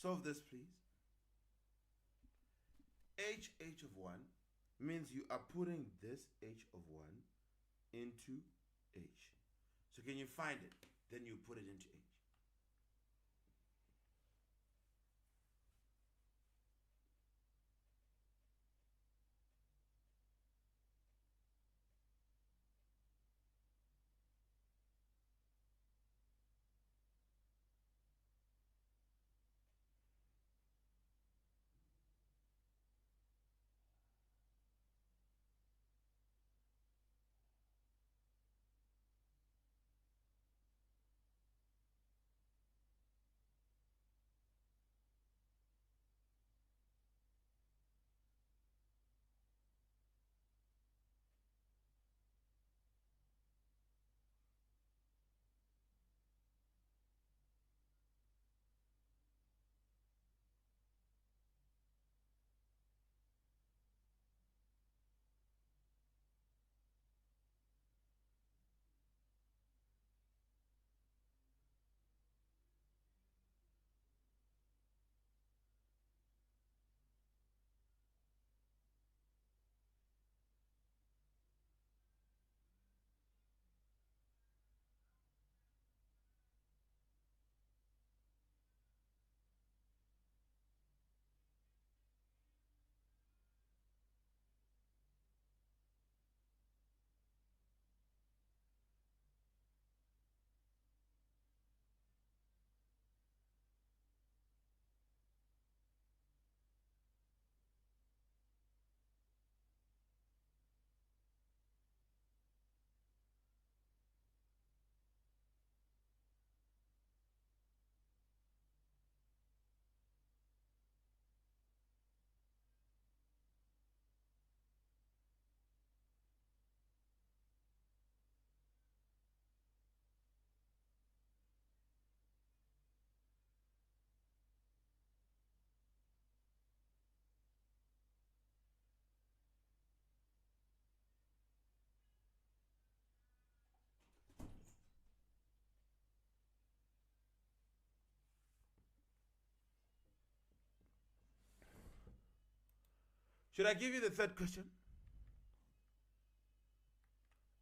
Solve this, please. H of 1 means you are putting this H of 1 into H. So can you find it? Then you put it into H. Should I give you the third question?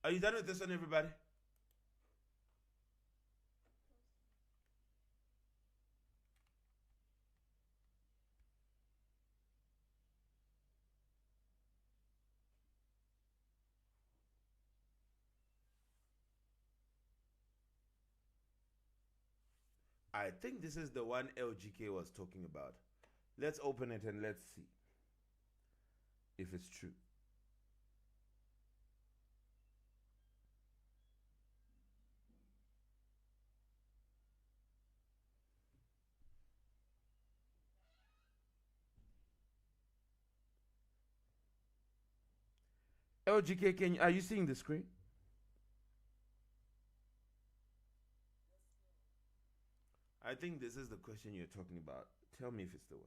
Are you done with this one, everybody? I think this is the one LGK was talking about. Let's open it and let's see if it's true. LGK, are you seeing the screen? I think this is the question you're talking about. Tell me if it's the one.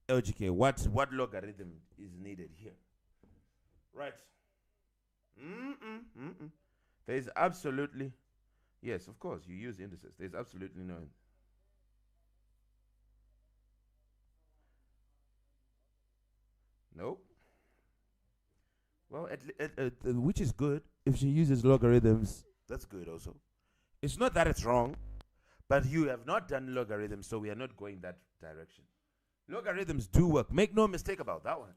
LGK, what logarithm is needed here? Right. There's absolutely, yes, of course, you use indices. There's absolutely no. Nope. Well, which is good. If she uses logarithms, that's good also. It's not that it's wrong, but you have not done logarithms, so we are not going that direction. Logarithms do work. Make no mistake about that one.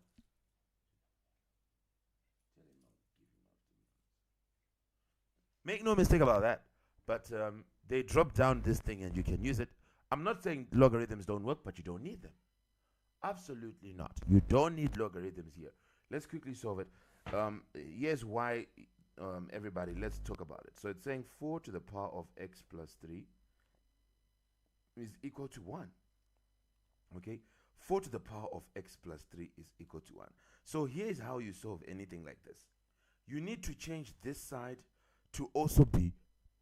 Make no mistake about that. But they drop down this thing and you can use it. I'm not saying logarithms don't work, but you don't need them. Absolutely not. You don't need logarithms here. Let's quickly solve it. Here's why, everybody, let's talk about it. So it's saying 4 to the power of x plus 3 is equal to 1. Okay? 4 to the power of x plus 3 is equal to 1. So here's how you solve anything like this. You need to change this side to also be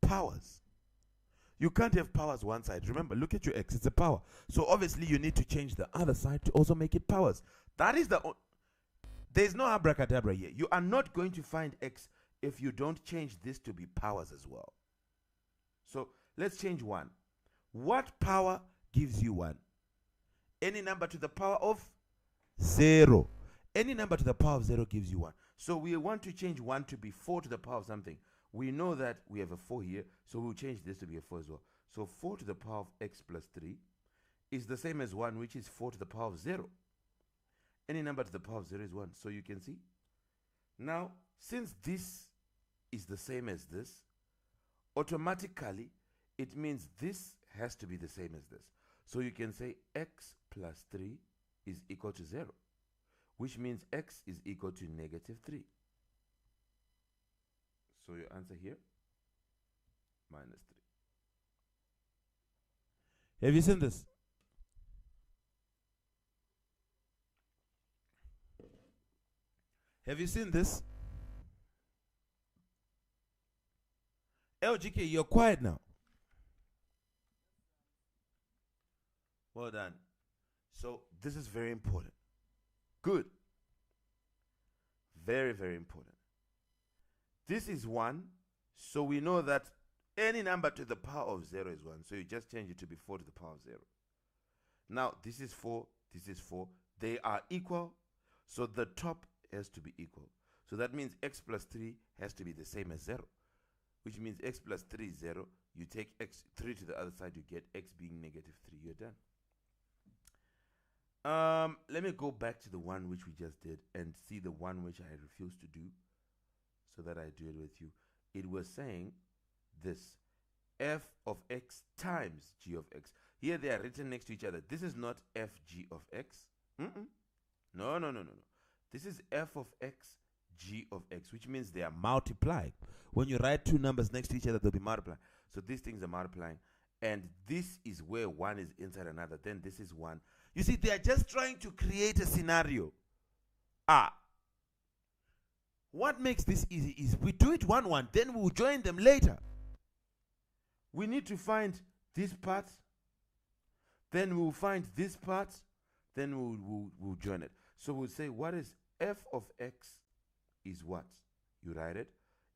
powers. You can't have powers one side. Remember, look at your x, it's a power. So obviously you need to change the other side to also make it powers. That is there's no abracadabra here. You are not going to find x if you don't change this to be powers as well. So let's change 1. What power gives you 1? Any number to the power of 0. Any number to the power of 0 gives you 1. So we want to change 1 to be 4 to the power of something. We know that we have a 4 here, so we'll change this to be a 4 as well. So 4 to the power of x plus 3 is the same as 1, which is 4 to the power of 0. Any number to the power of 0 is 1. So you can see. Now, since this is the same as this, automatically it means this has to be the same as this. So you can say x plus 3 is equal to 0, which means x is equal to negative 3. So your answer here, minus 3. Have you seen this? Have you seen this? LGK, you're quiet now. Well done. So this is very important. Good. Very, very important. This is 1, so we know that any number to the power of 0 is 1. So you just change it to be 4 to the power of 0. Now, this is 4, this is 4. They are equal, so the top has to be equal. So that means x plus 3 has to be the same as 0, which means x plus 3 is 0. You take x 3 to the other side, you get x being negative 3. You're done. Let me go back to the one which we just did and see the one which I refused to do, so that I do it with you. It was saying this, f of x times g of x. Here they are written next to each other. This is not f g of x. No. This is f of x g of x, which means they are multiplying. When you write two numbers next to each other, they'll be multiplying. So these things are multiplying. And this is where one is inside another. Then this is 1. You see, they are just trying to create a scenario. What makes this easy is we do it 1-1, then we'll join them later. We need to find this part, then we'll find this part, then we'll join it. So we'll say, what is f of x is what? You write it.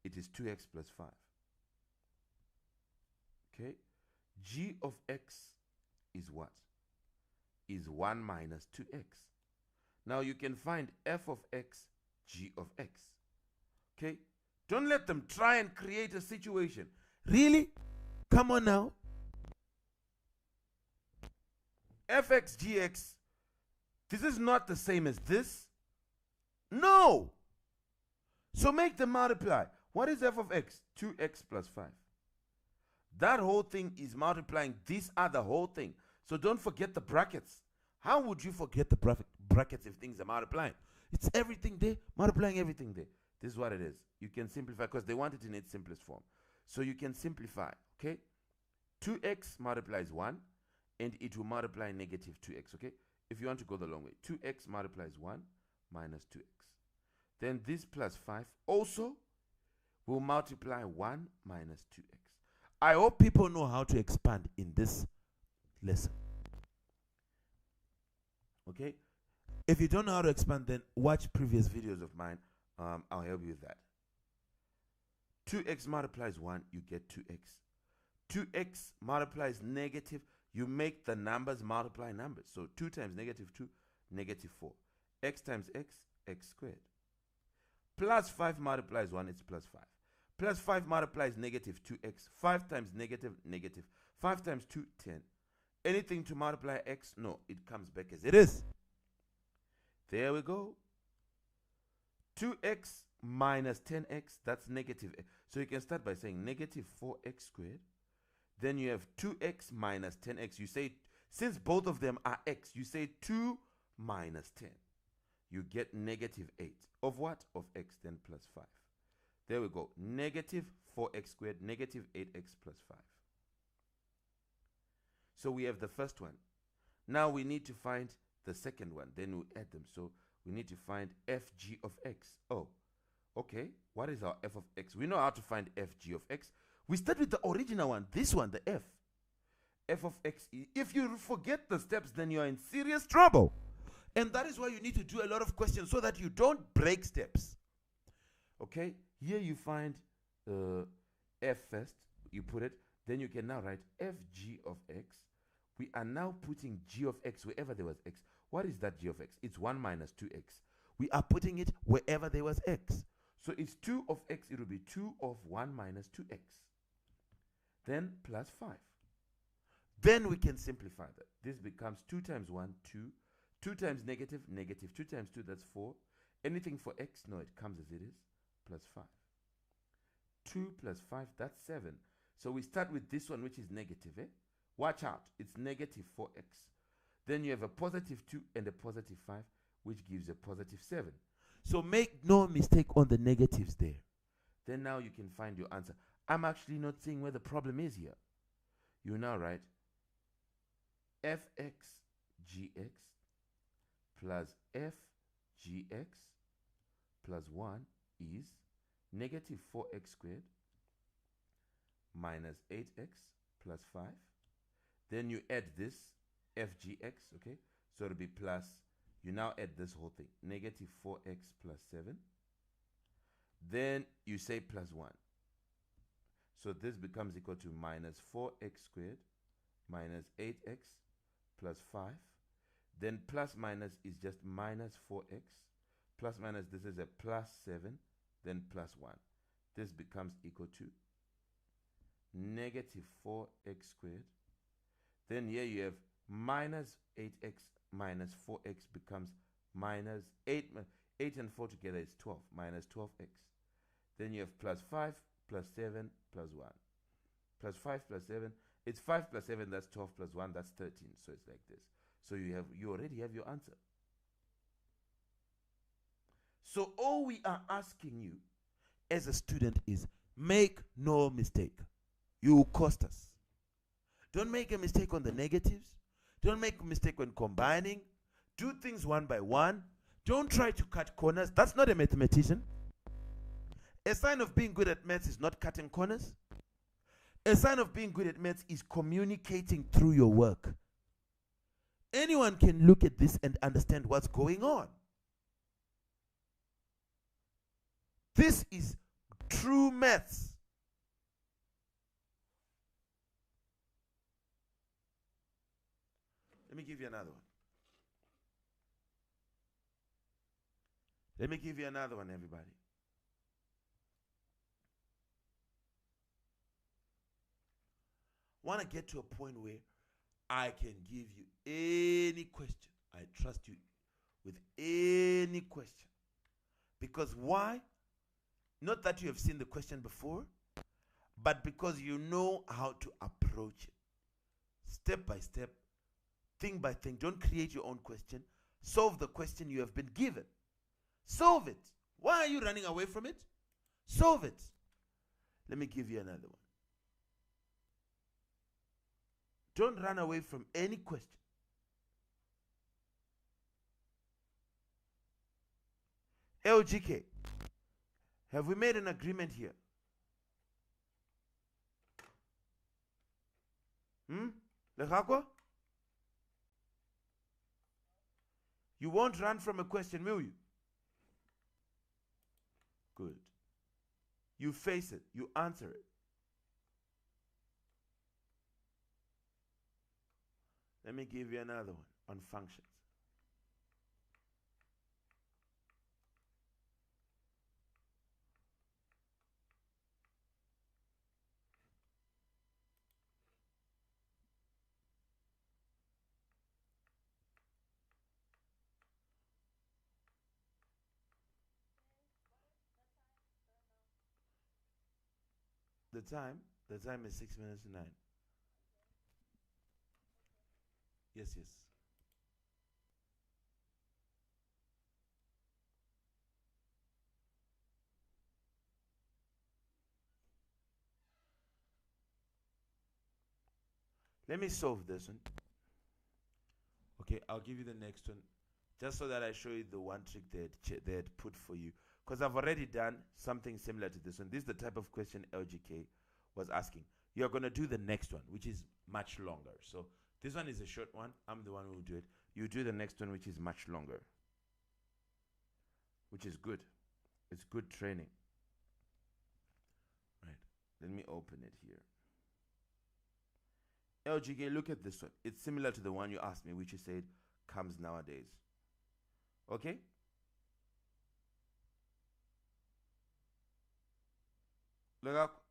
It is 2x plus 5. Okay. G of x is what? Is 1 minus 2x. Now you can find f of x, g of x. Okay? Don't let them try and create a situation. Really? Come on now. fx, gx. This is not the same as this. No. So make them multiply. What is f of x? 2x plus 5. That whole thing is multiplying this other whole thing. So don't forget the brackets. How would you forget the brackets if things are multiplying? It's everything there, multiplying everything there. This is what it is. You can simplify because they want it in its simplest form. So you can simplify, okay? 2x multiplies 1, and it will multiply negative 2x, okay? If you want to go the long way, 2x multiplies 1 minus 2x. Then this plus 5 also will multiply 1 minus 2x. I hope people know how to expand in this lesson. Okay? If you don't know how to expand, then watch previous videos of mine. I'll help you with that. 2x multiplies 1, you get 2x. 2x multiplies negative, you make the numbers multiply numbers. So 2 times negative 2, negative 4. X times x, x squared. Plus 5 multiplies 1, it's plus 5. Plus 5 multiplies negative 2x. 5 times negative, negative. 5 times 2, 10. Anything to multiply x? No, it comes back as it is. There we go. 2x minus 10x, that's negative. So you can start by saying negative 4x squared. Then you have 2x minus 10x. You say, since both of them are x, you say 2 minus 10. You get negative 8. Of what? Of x, then plus 5. There we go. Negative 4x squared, negative 8x plus 5. So we have the first one. Now we need to find the second one. Then we'll add them. So we need to find fg of x. Oh, okay. What is our f of x? We know how to find fg of x. We start with the original one, this one, the f. F of x. If you forget the steps, then you are in serious trouble. And that is why you need to do a lot of questions so that you don't break steps. Okay, here you find f first, you put it, then you can now write fg of x. We are now putting g of x wherever there was x. What is that g of x? It's 1 minus 2x. We are putting it wherever there was x. So it's 2 of x, it will be 2 of 1 minus 2x. Then plus 5. Then we can simplify that. This becomes 2 times 1, 2. 2 times negative, negative. 2 times 2, that's 4. Anything for x? No, it comes as it is. Plus 5. 2 plus 5, that's 7. So we start with this one, which is negative. Watch out. It's negative 4x. Then you have a positive 2 and a positive 5, which gives a positive 7. So make no mistake on the negatives there. Then now you can find your answer. I'm actually not seeing where the problem is here. You now write fx gx plus fgx plus 1 is negative 4x squared minus 8x plus 5. Then you add this fgx, okay? So it'll be plus, you now add this whole thing, negative 4x plus 7. Then you say plus 1. So this becomes equal to minus 4x squared minus 8x plus 5. Then plus minus is just minus 4x. Plus minus, this is a plus 7. Then plus 1. This becomes equal to negative 4x squared. Then here you have minus 8x minus 4x becomes minus 8. 8 and 4 together is 12. Minus 12x. Then you have plus 5 plus 7 plus 1. Plus 5 plus 7. It's 5 plus 7, that's 12 plus 1, that's 13. So it's like this. So you already have your answer. So all we are asking you as a student is make no mistake. You will cost us. Don't make a mistake on the negatives. Don't make a mistake when combining. Do things one by one. Don't try to cut corners. That's not a mathematician. A sign of being good at maths is not cutting corners. A sign of being good at maths is communicating through your work. Anyone can look at this and understand what's going on. This is true maths. Let me give you another one. Let me give you another one, everybody. Want to get to a point where I can give you any question. I trust you with any question. Because why? Not that you have seen the question before, but because you know how to approach it. Step by step, thing by thing. Don't create your own question. Solve the question you have been given. Solve it. Why are you running away from it? Solve it. Let me give you another one. Don't run away from any question. LGK, have we made an agreement here? Lehakwa? You won't run from a question, will you? Good. You face it. You answer it. Let me give you another one on functions. The time is 6 minutes to 9. Yes, yes. Let me solve this one. Okay, I'll give you the next one. Just so that I show you the one trick they had put for you. Because I've already done something similar to this one. This is the type of question LGK was asking. You're going to do the next one, which is much longer. So this one is a short one. I'm the one who will do it. You do the next one, which is much longer. Which is good. It's good training. Right. Let me open it here. LGK, look at this one. It's similar to the one you asked me, which you said comes nowadays. Okay? Look up.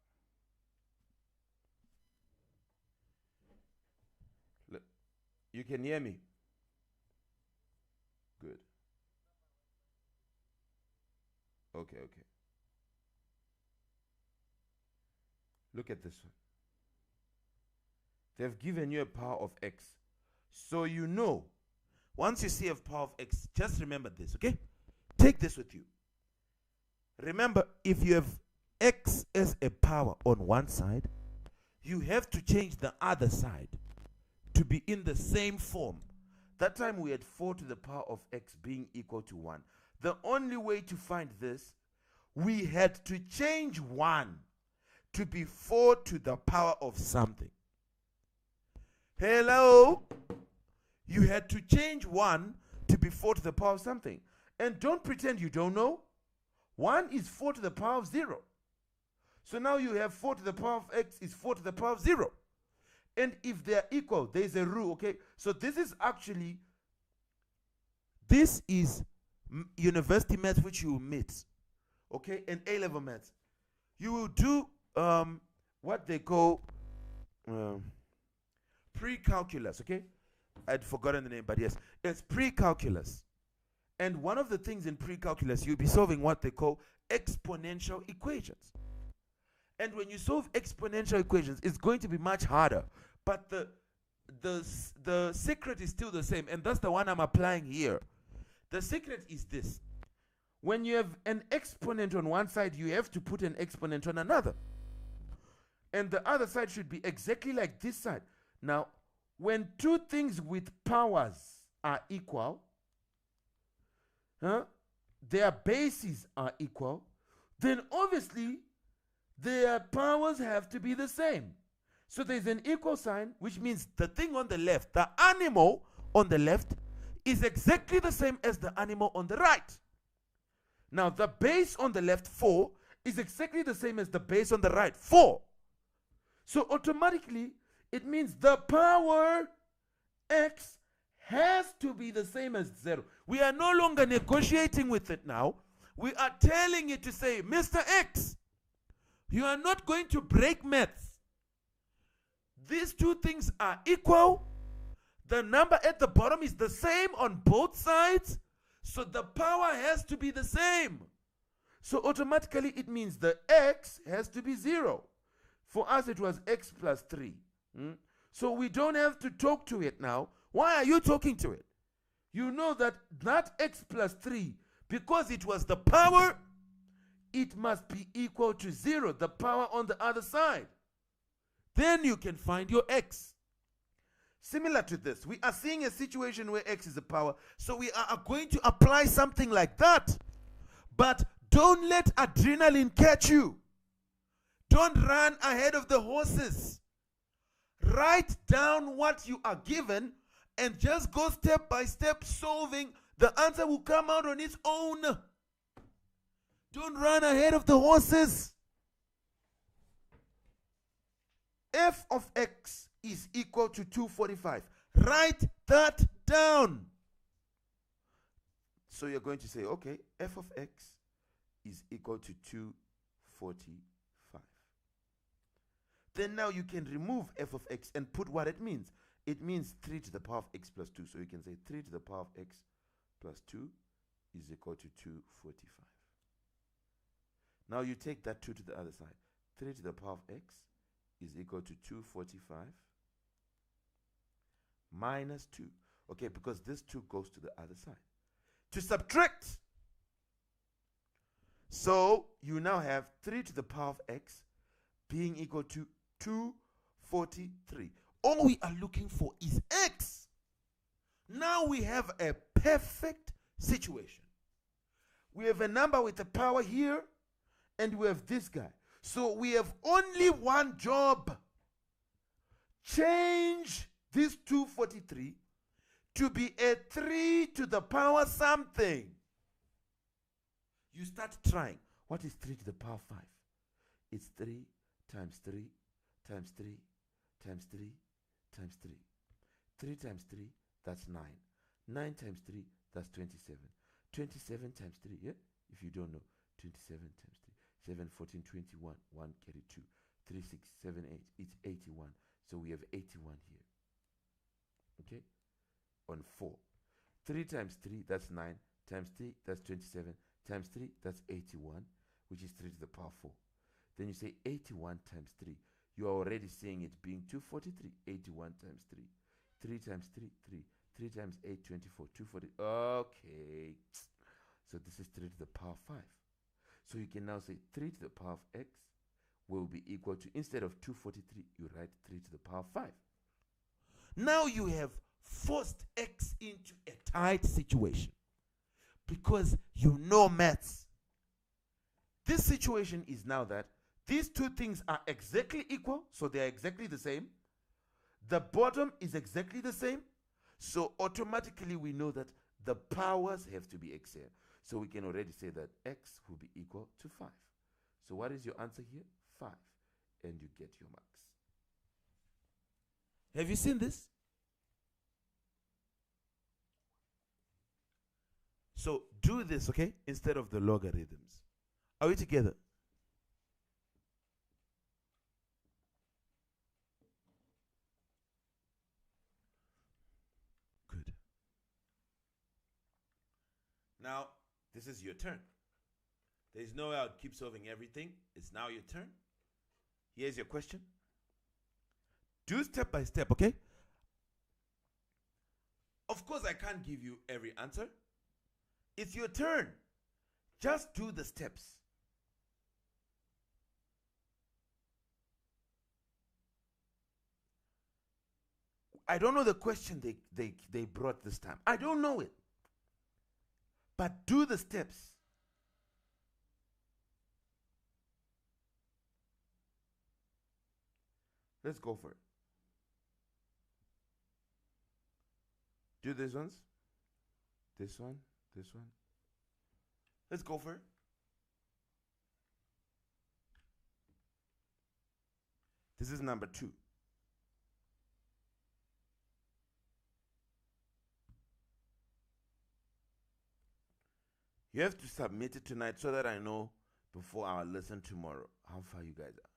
Look. You can hear me? Good. Okay. Look at this one. They've given you a power of x. So you know, once you see a power of x, just remember this, okay? Take this with you. Remember, if you have x as a power on one side, you have to change the other side to be in the same form. That time we had 4 to the power of x being equal to 1. The only way to find this, we had to change 1 to be 4 to the power of something. Hello? You had to change 1 to be 4 to the power of something. And don't pretend you don't know. 1 is 4 to the power of 0. So now you have 4 to the power of x is 4 to the power of 0. And if they are equal, there is a rule, okay? So this is actually, this is university maths which you will meet, okay? And A-level maths. You will do what they call pre-calculus, okay? I'd forgotten the name, but yes, it's pre-calculus. And one of the things in pre-calculus, you'll be solving what they call exponential equations. And when you solve exponential equations, it's going to be much harder. But the secret is still the same, and that's the one I'm applying here. The secret is this. When you have an exponent on one side, you have to put an exponent on another. And the other side should be exactly like this side. Now, when two things with powers are equal, their bases are equal, then obviously their powers have to be the same. So there's an equal sign, which means the thing on the left, the animal on the left, is exactly the same as the animal on the right. Now the base on the left, 4, is exactly the same as the base on the right, 4. So automatically, it means the power x has to be the same as 0. We are no longer negotiating with it now. We are telling it to say, Mr. X, you are not going to break maths. These two things are equal. The number at the bottom is the same on both sides. So the power has to be the same. So automatically it means the x has to be 0. For us it was x plus 3. So we don't have to talk to it now. Why are you talking to it? You know that x plus 3, because it was the power, it must be equal to 0, the power on the other side. Then you can find your x. Similar to this, we are seeing a situation where x is a power, so we are going to apply something like that. But don't let adrenaline catch you. Don't run ahead of the horses. Write down what you are given and just go step by step solving. The answer will come out on its own. Don't run ahead of the horses. F of x is equal to 245. Write that down. So you're going to say, okay, f of x is equal to 245. Then now you can remove f of x and put what it means. It means 3 to the power of x plus 2. So you can say 3 to the power of x plus 2 is equal to 245. Now you take that 2 to the other side. 3 to the power of x is equal to 245 minus 2. Okay, because this 2 goes to the other side. To subtract. So you now have 3 to the power of x being equal to 243. All we are looking for is x. Now we have a perfect situation. We have a number with a power here, and we have this guy. So we have only one job. Change this 243 to be a 3 to the power something. You start trying. What is 3 to the power 5? It's 3 times 3 times 3 times 3 times 3. 3 times 3, that's 9. 9 times 3, that's 27. 27 times 3, yeah? If you don't know, 27 times 3. 7, 14, 21. 1, carry 2. 3, 6, 7, 8. It's 81. So we have 81 here. Okay? On 4. 3 times 3, that's 9. Times 3, that's 27. Times 3, that's 81, which is 3 to the power 4. Then you say 81 times 3. You are already seeing it being 243. 81 times 3. 3 times 3, 3. 3 times 8, 24. 240. Okay. So this is 3 to the power 5. So you can now say 3 to the power of x will be equal to, instead of 243, you write 3 to the power 5. Now you have forced x into a tight situation because you know maths. This situation is now that these two things are exactly equal, so they are exactly the same. The bottom is exactly the same, so automatically we know that the powers have to be x here. So we can already say that x will be equal to 5. So what is your answer here? 5. And you get your marks. Have you seen this? So do this, okay? Instead of the logarithms. Are we together? Good. Now, this is your turn. There is no way I'll keep solving everything. It's now your turn. Here's your question. Do step by step, okay? Of course, I can't give you every answer. It's your turn. Just do the steps. I don't know the question they brought this time. I don't know it. But do the steps. Let's go for it. Do these ones. This one. This one. Let's go for it. This is number 2. You have to submit it tonight so that I know before our lesson tomorrow how far you guys are.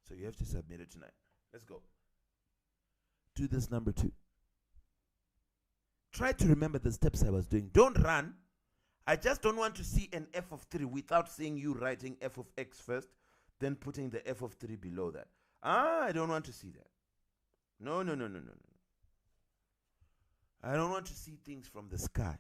So you have to submit it tonight. Let's go. Do this number 2. Try to remember the steps I was doing. Don't run. I just don't want to see an f of 3 without seeing you writing f of x first, then putting the f of 3 below that. I don't want to see that. No. I don't want to see things from the sky.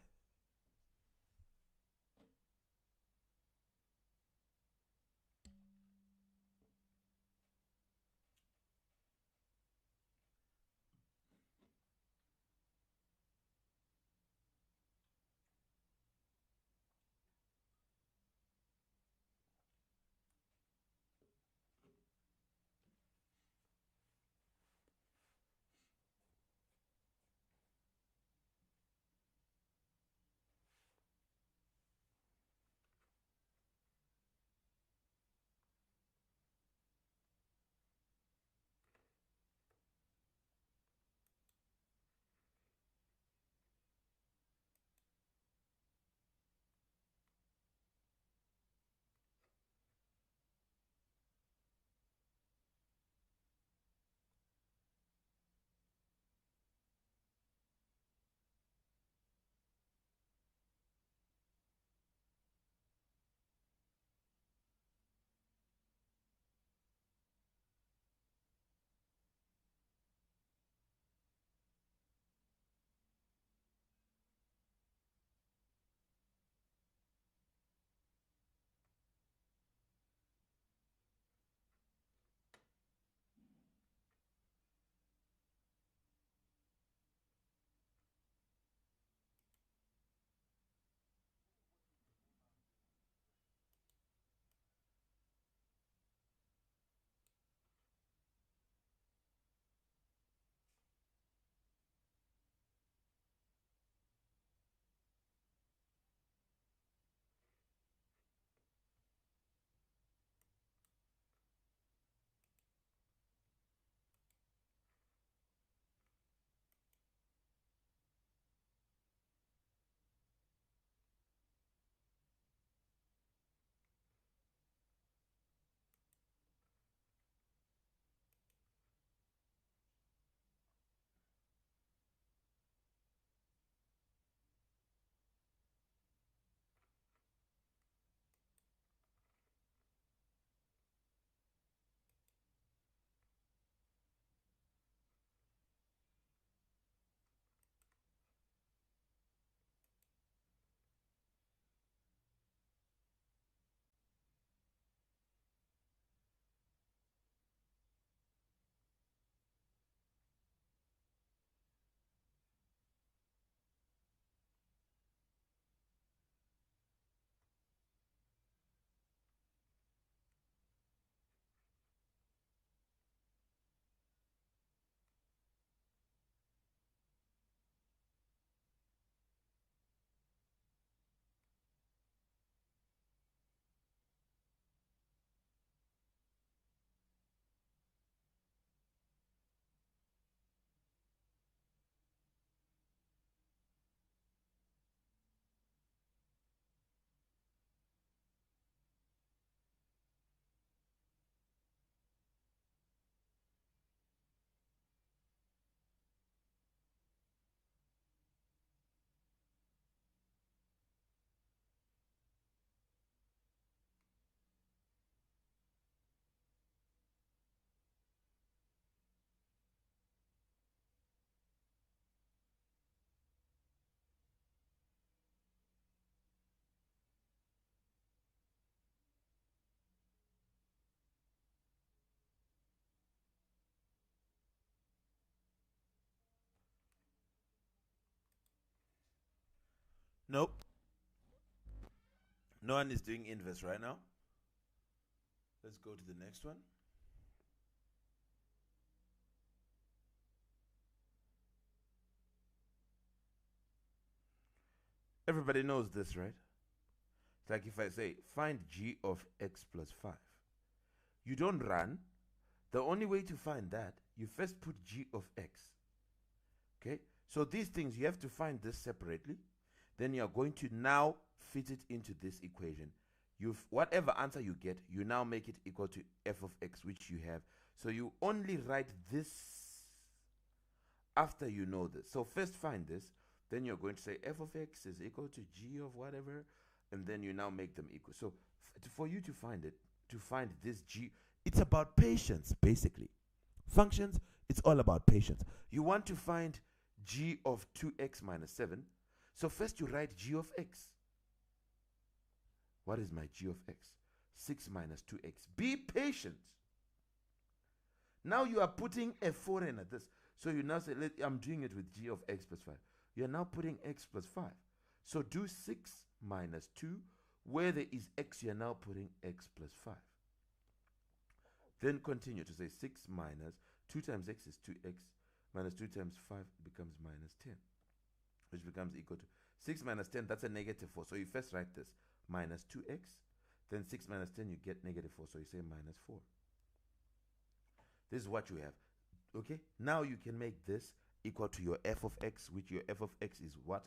Nope. No one is doing inverse right now. Let's go to the next one. Everybody knows this, right? It's like if I say, find g of x plus 5. You don't run. The only way to find that, you first put g of x. Okay? So these things, you have to find this separately. Then you are going to now fit it into this equation. Whatever answer you get, you now make it equal to f of x, which you have. So you only write this after you know this. So first find this. Then you're going to say f of x is equal to g of whatever. And then you now make them equal. So for you to find it, to find this g, it's about patience, basically. Functions, it's all about patience. You want to find g of 2x minus 7. So first you write g of x. What is my g of x? 6 minus 2x. Be patient. Now you are putting a foreign at this. So you now say, I'm doing it with g of x plus 5. You are now putting x plus 5. So do 6 minus 2. Where there is x, you are now putting x plus 5. Then continue to say 6 minus 2 times x is 2x. Minus 2 times 5 becomes minus 10. Which becomes equal to 6 minus 10, that's a negative 4. So you first write this, minus 2x. Then 6 minus 10, you get negative 4. So you say minus 4. This is what you have. Okay? Now you can make this equal to your f of x, which your f of x is what?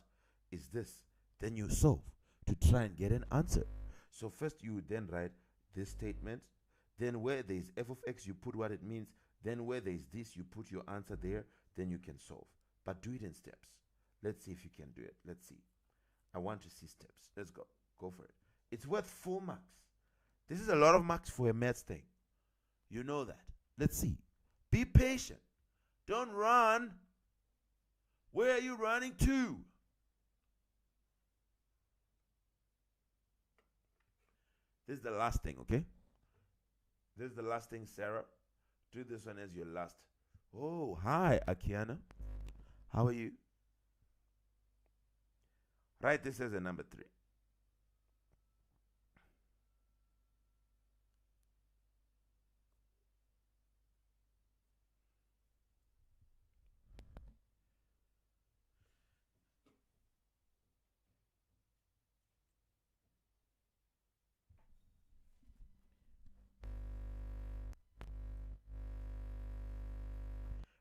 Is this. Then you solve to try and get an answer. So first you then write this statement. Then where there is f of x, you put what it means. Then where there is this, you put your answer there. Then you can solve. But do it in steps. Let's see if you can do it. Let's see. I want to see steps. Let's go. Go for it. It's worth 4 marks. This is a lot of marks for a maths thing. You know that. Let's see. Be patient. Don't run. Where are you running to? This is the last thing, okay? This is the last thing, Sarah. Do this one as your last. Oh, hi, Akiana. How are you? Write this as a number 3.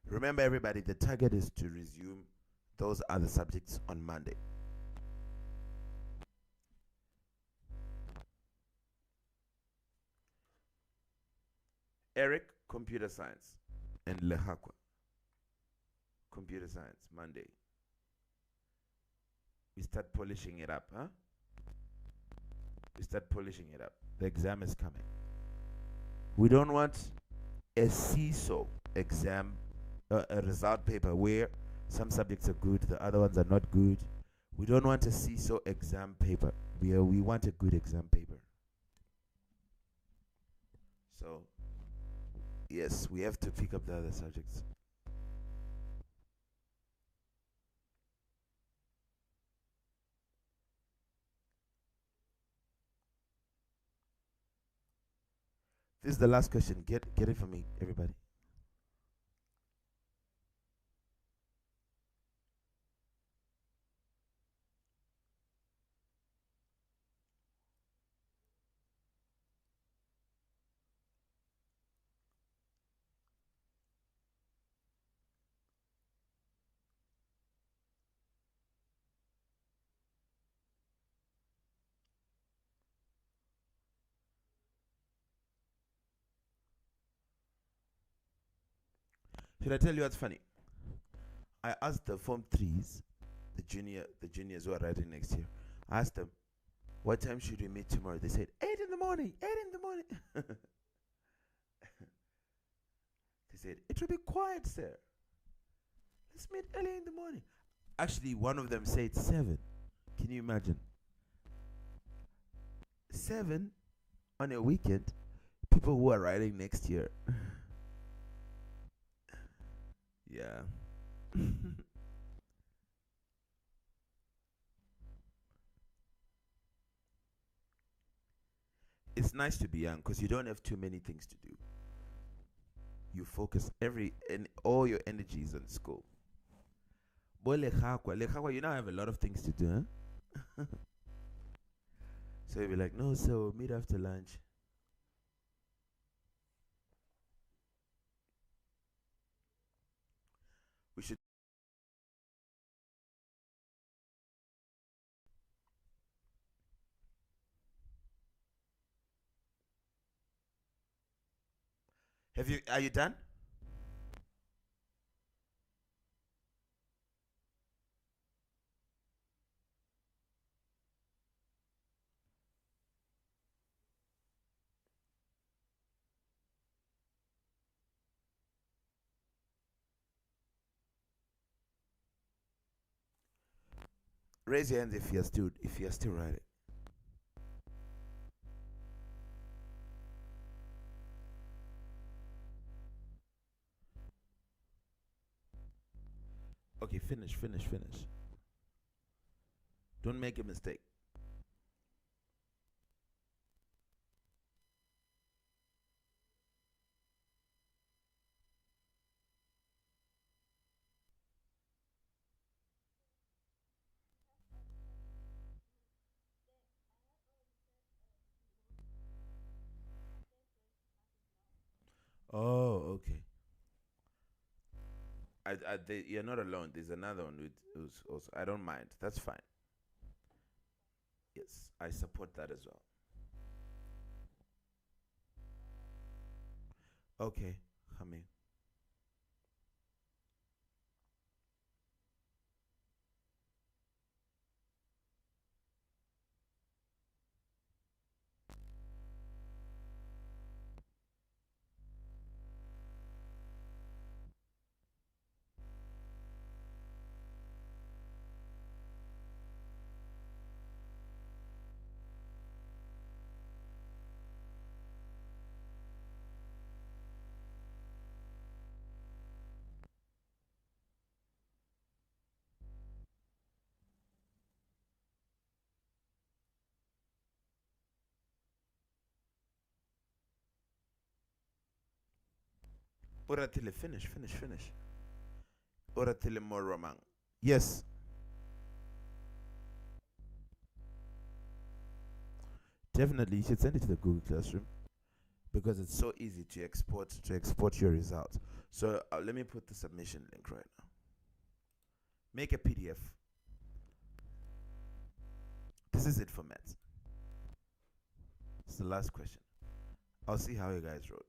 Remember, everybody, the target is to resume those other subjects on Monday. Eric, computer science, and Lehakwa, computer science, Monday. We start polishing it up, huh? We start polishing it up. The exam is coming. We don't want a seesaw exam, a result paper where some subjects are good, the other ones are not good. We don't want a seesaw exam paper. We want a good exam paper. So, yes, we have to pick up the other subjects. This is the last question. Get it for me, everybody. Should I tell you what's funny? I asked the Form 3s, the juniors who are writing next year. I asked them, what time should we meet tomorrow? They said, 8 in the morning, 8 in the morning. They said, it will be quiet, sir. Let's meet early in the morning. Actually, one of them said 7. Can you imagine? 7 on a weekend, people who are writing next year. Yeah. it's nice to be young because you don't have too many things to do. You focus all your energies on school. Boy, you now have a lot of things to do, huh? So you'll be like, no, so we'll meet after lunch. We should. Are you done? Raise your hands if you're still writing. Okay, finish. Don't make a mistake. Oh, okay. You're not alone. There's another one who's also. I don't mind. That's fine. Yes, I support that as well. Okay, coming. Oratile, finish. Oratile more romang. Yes. Definitely, you should send it to the Google Classroom because it's so easy to export your results. So let me put the submission link right now. Make a PDF. This is it for maths. It's the last question. I'll see how you guys wrote.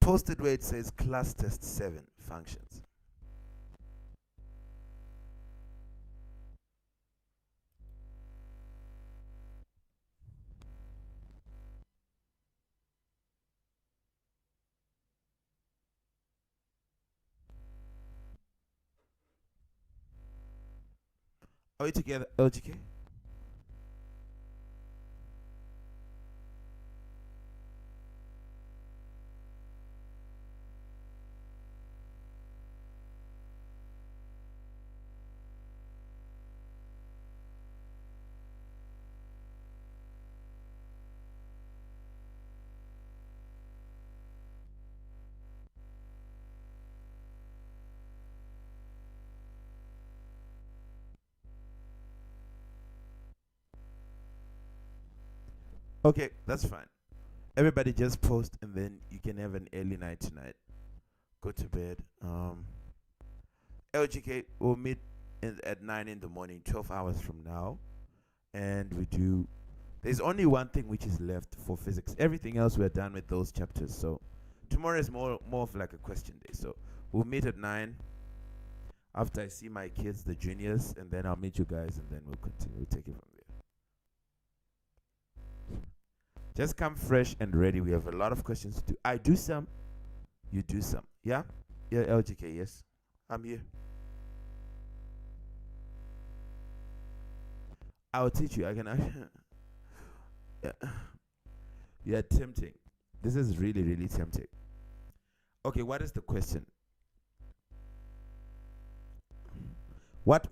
Posted where it says class test 7 functions. Are we together, LGK? Okay, that's fine. Everybody just post and then you can have an early night tonight. Go to bed. LGK will meet at 9 in the morning, 12 hours from now. And there's only one thing which is left for physics. Everything else we're done with those chapters. So tomorrow is more of like a question day. So we'll meet at 9. After I see my kids, the juniors, and then I'll meet you guys, and then we'll continue. We'll take it from there. Just come fresh and ready. We have a lot of questions to do. I do some, you do some. Yeah? Yeah, LGK, yes. I'm here. I'll teach you. I can. Yeah. Yeah, tempting. This is really, really tempting. Okay, what is the question? What?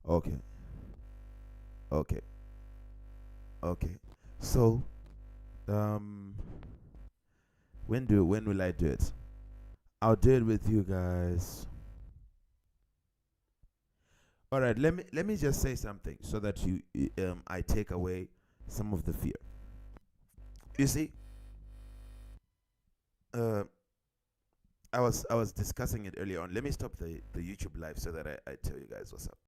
Okay. Okay. Okay. So, when will I do it? I'll do it with you guys. All right. Let me just say something so that I take away some of the fear. You see, I was discussing it earlier on. Let me stop the YouTube live so that I tell you guys what's up.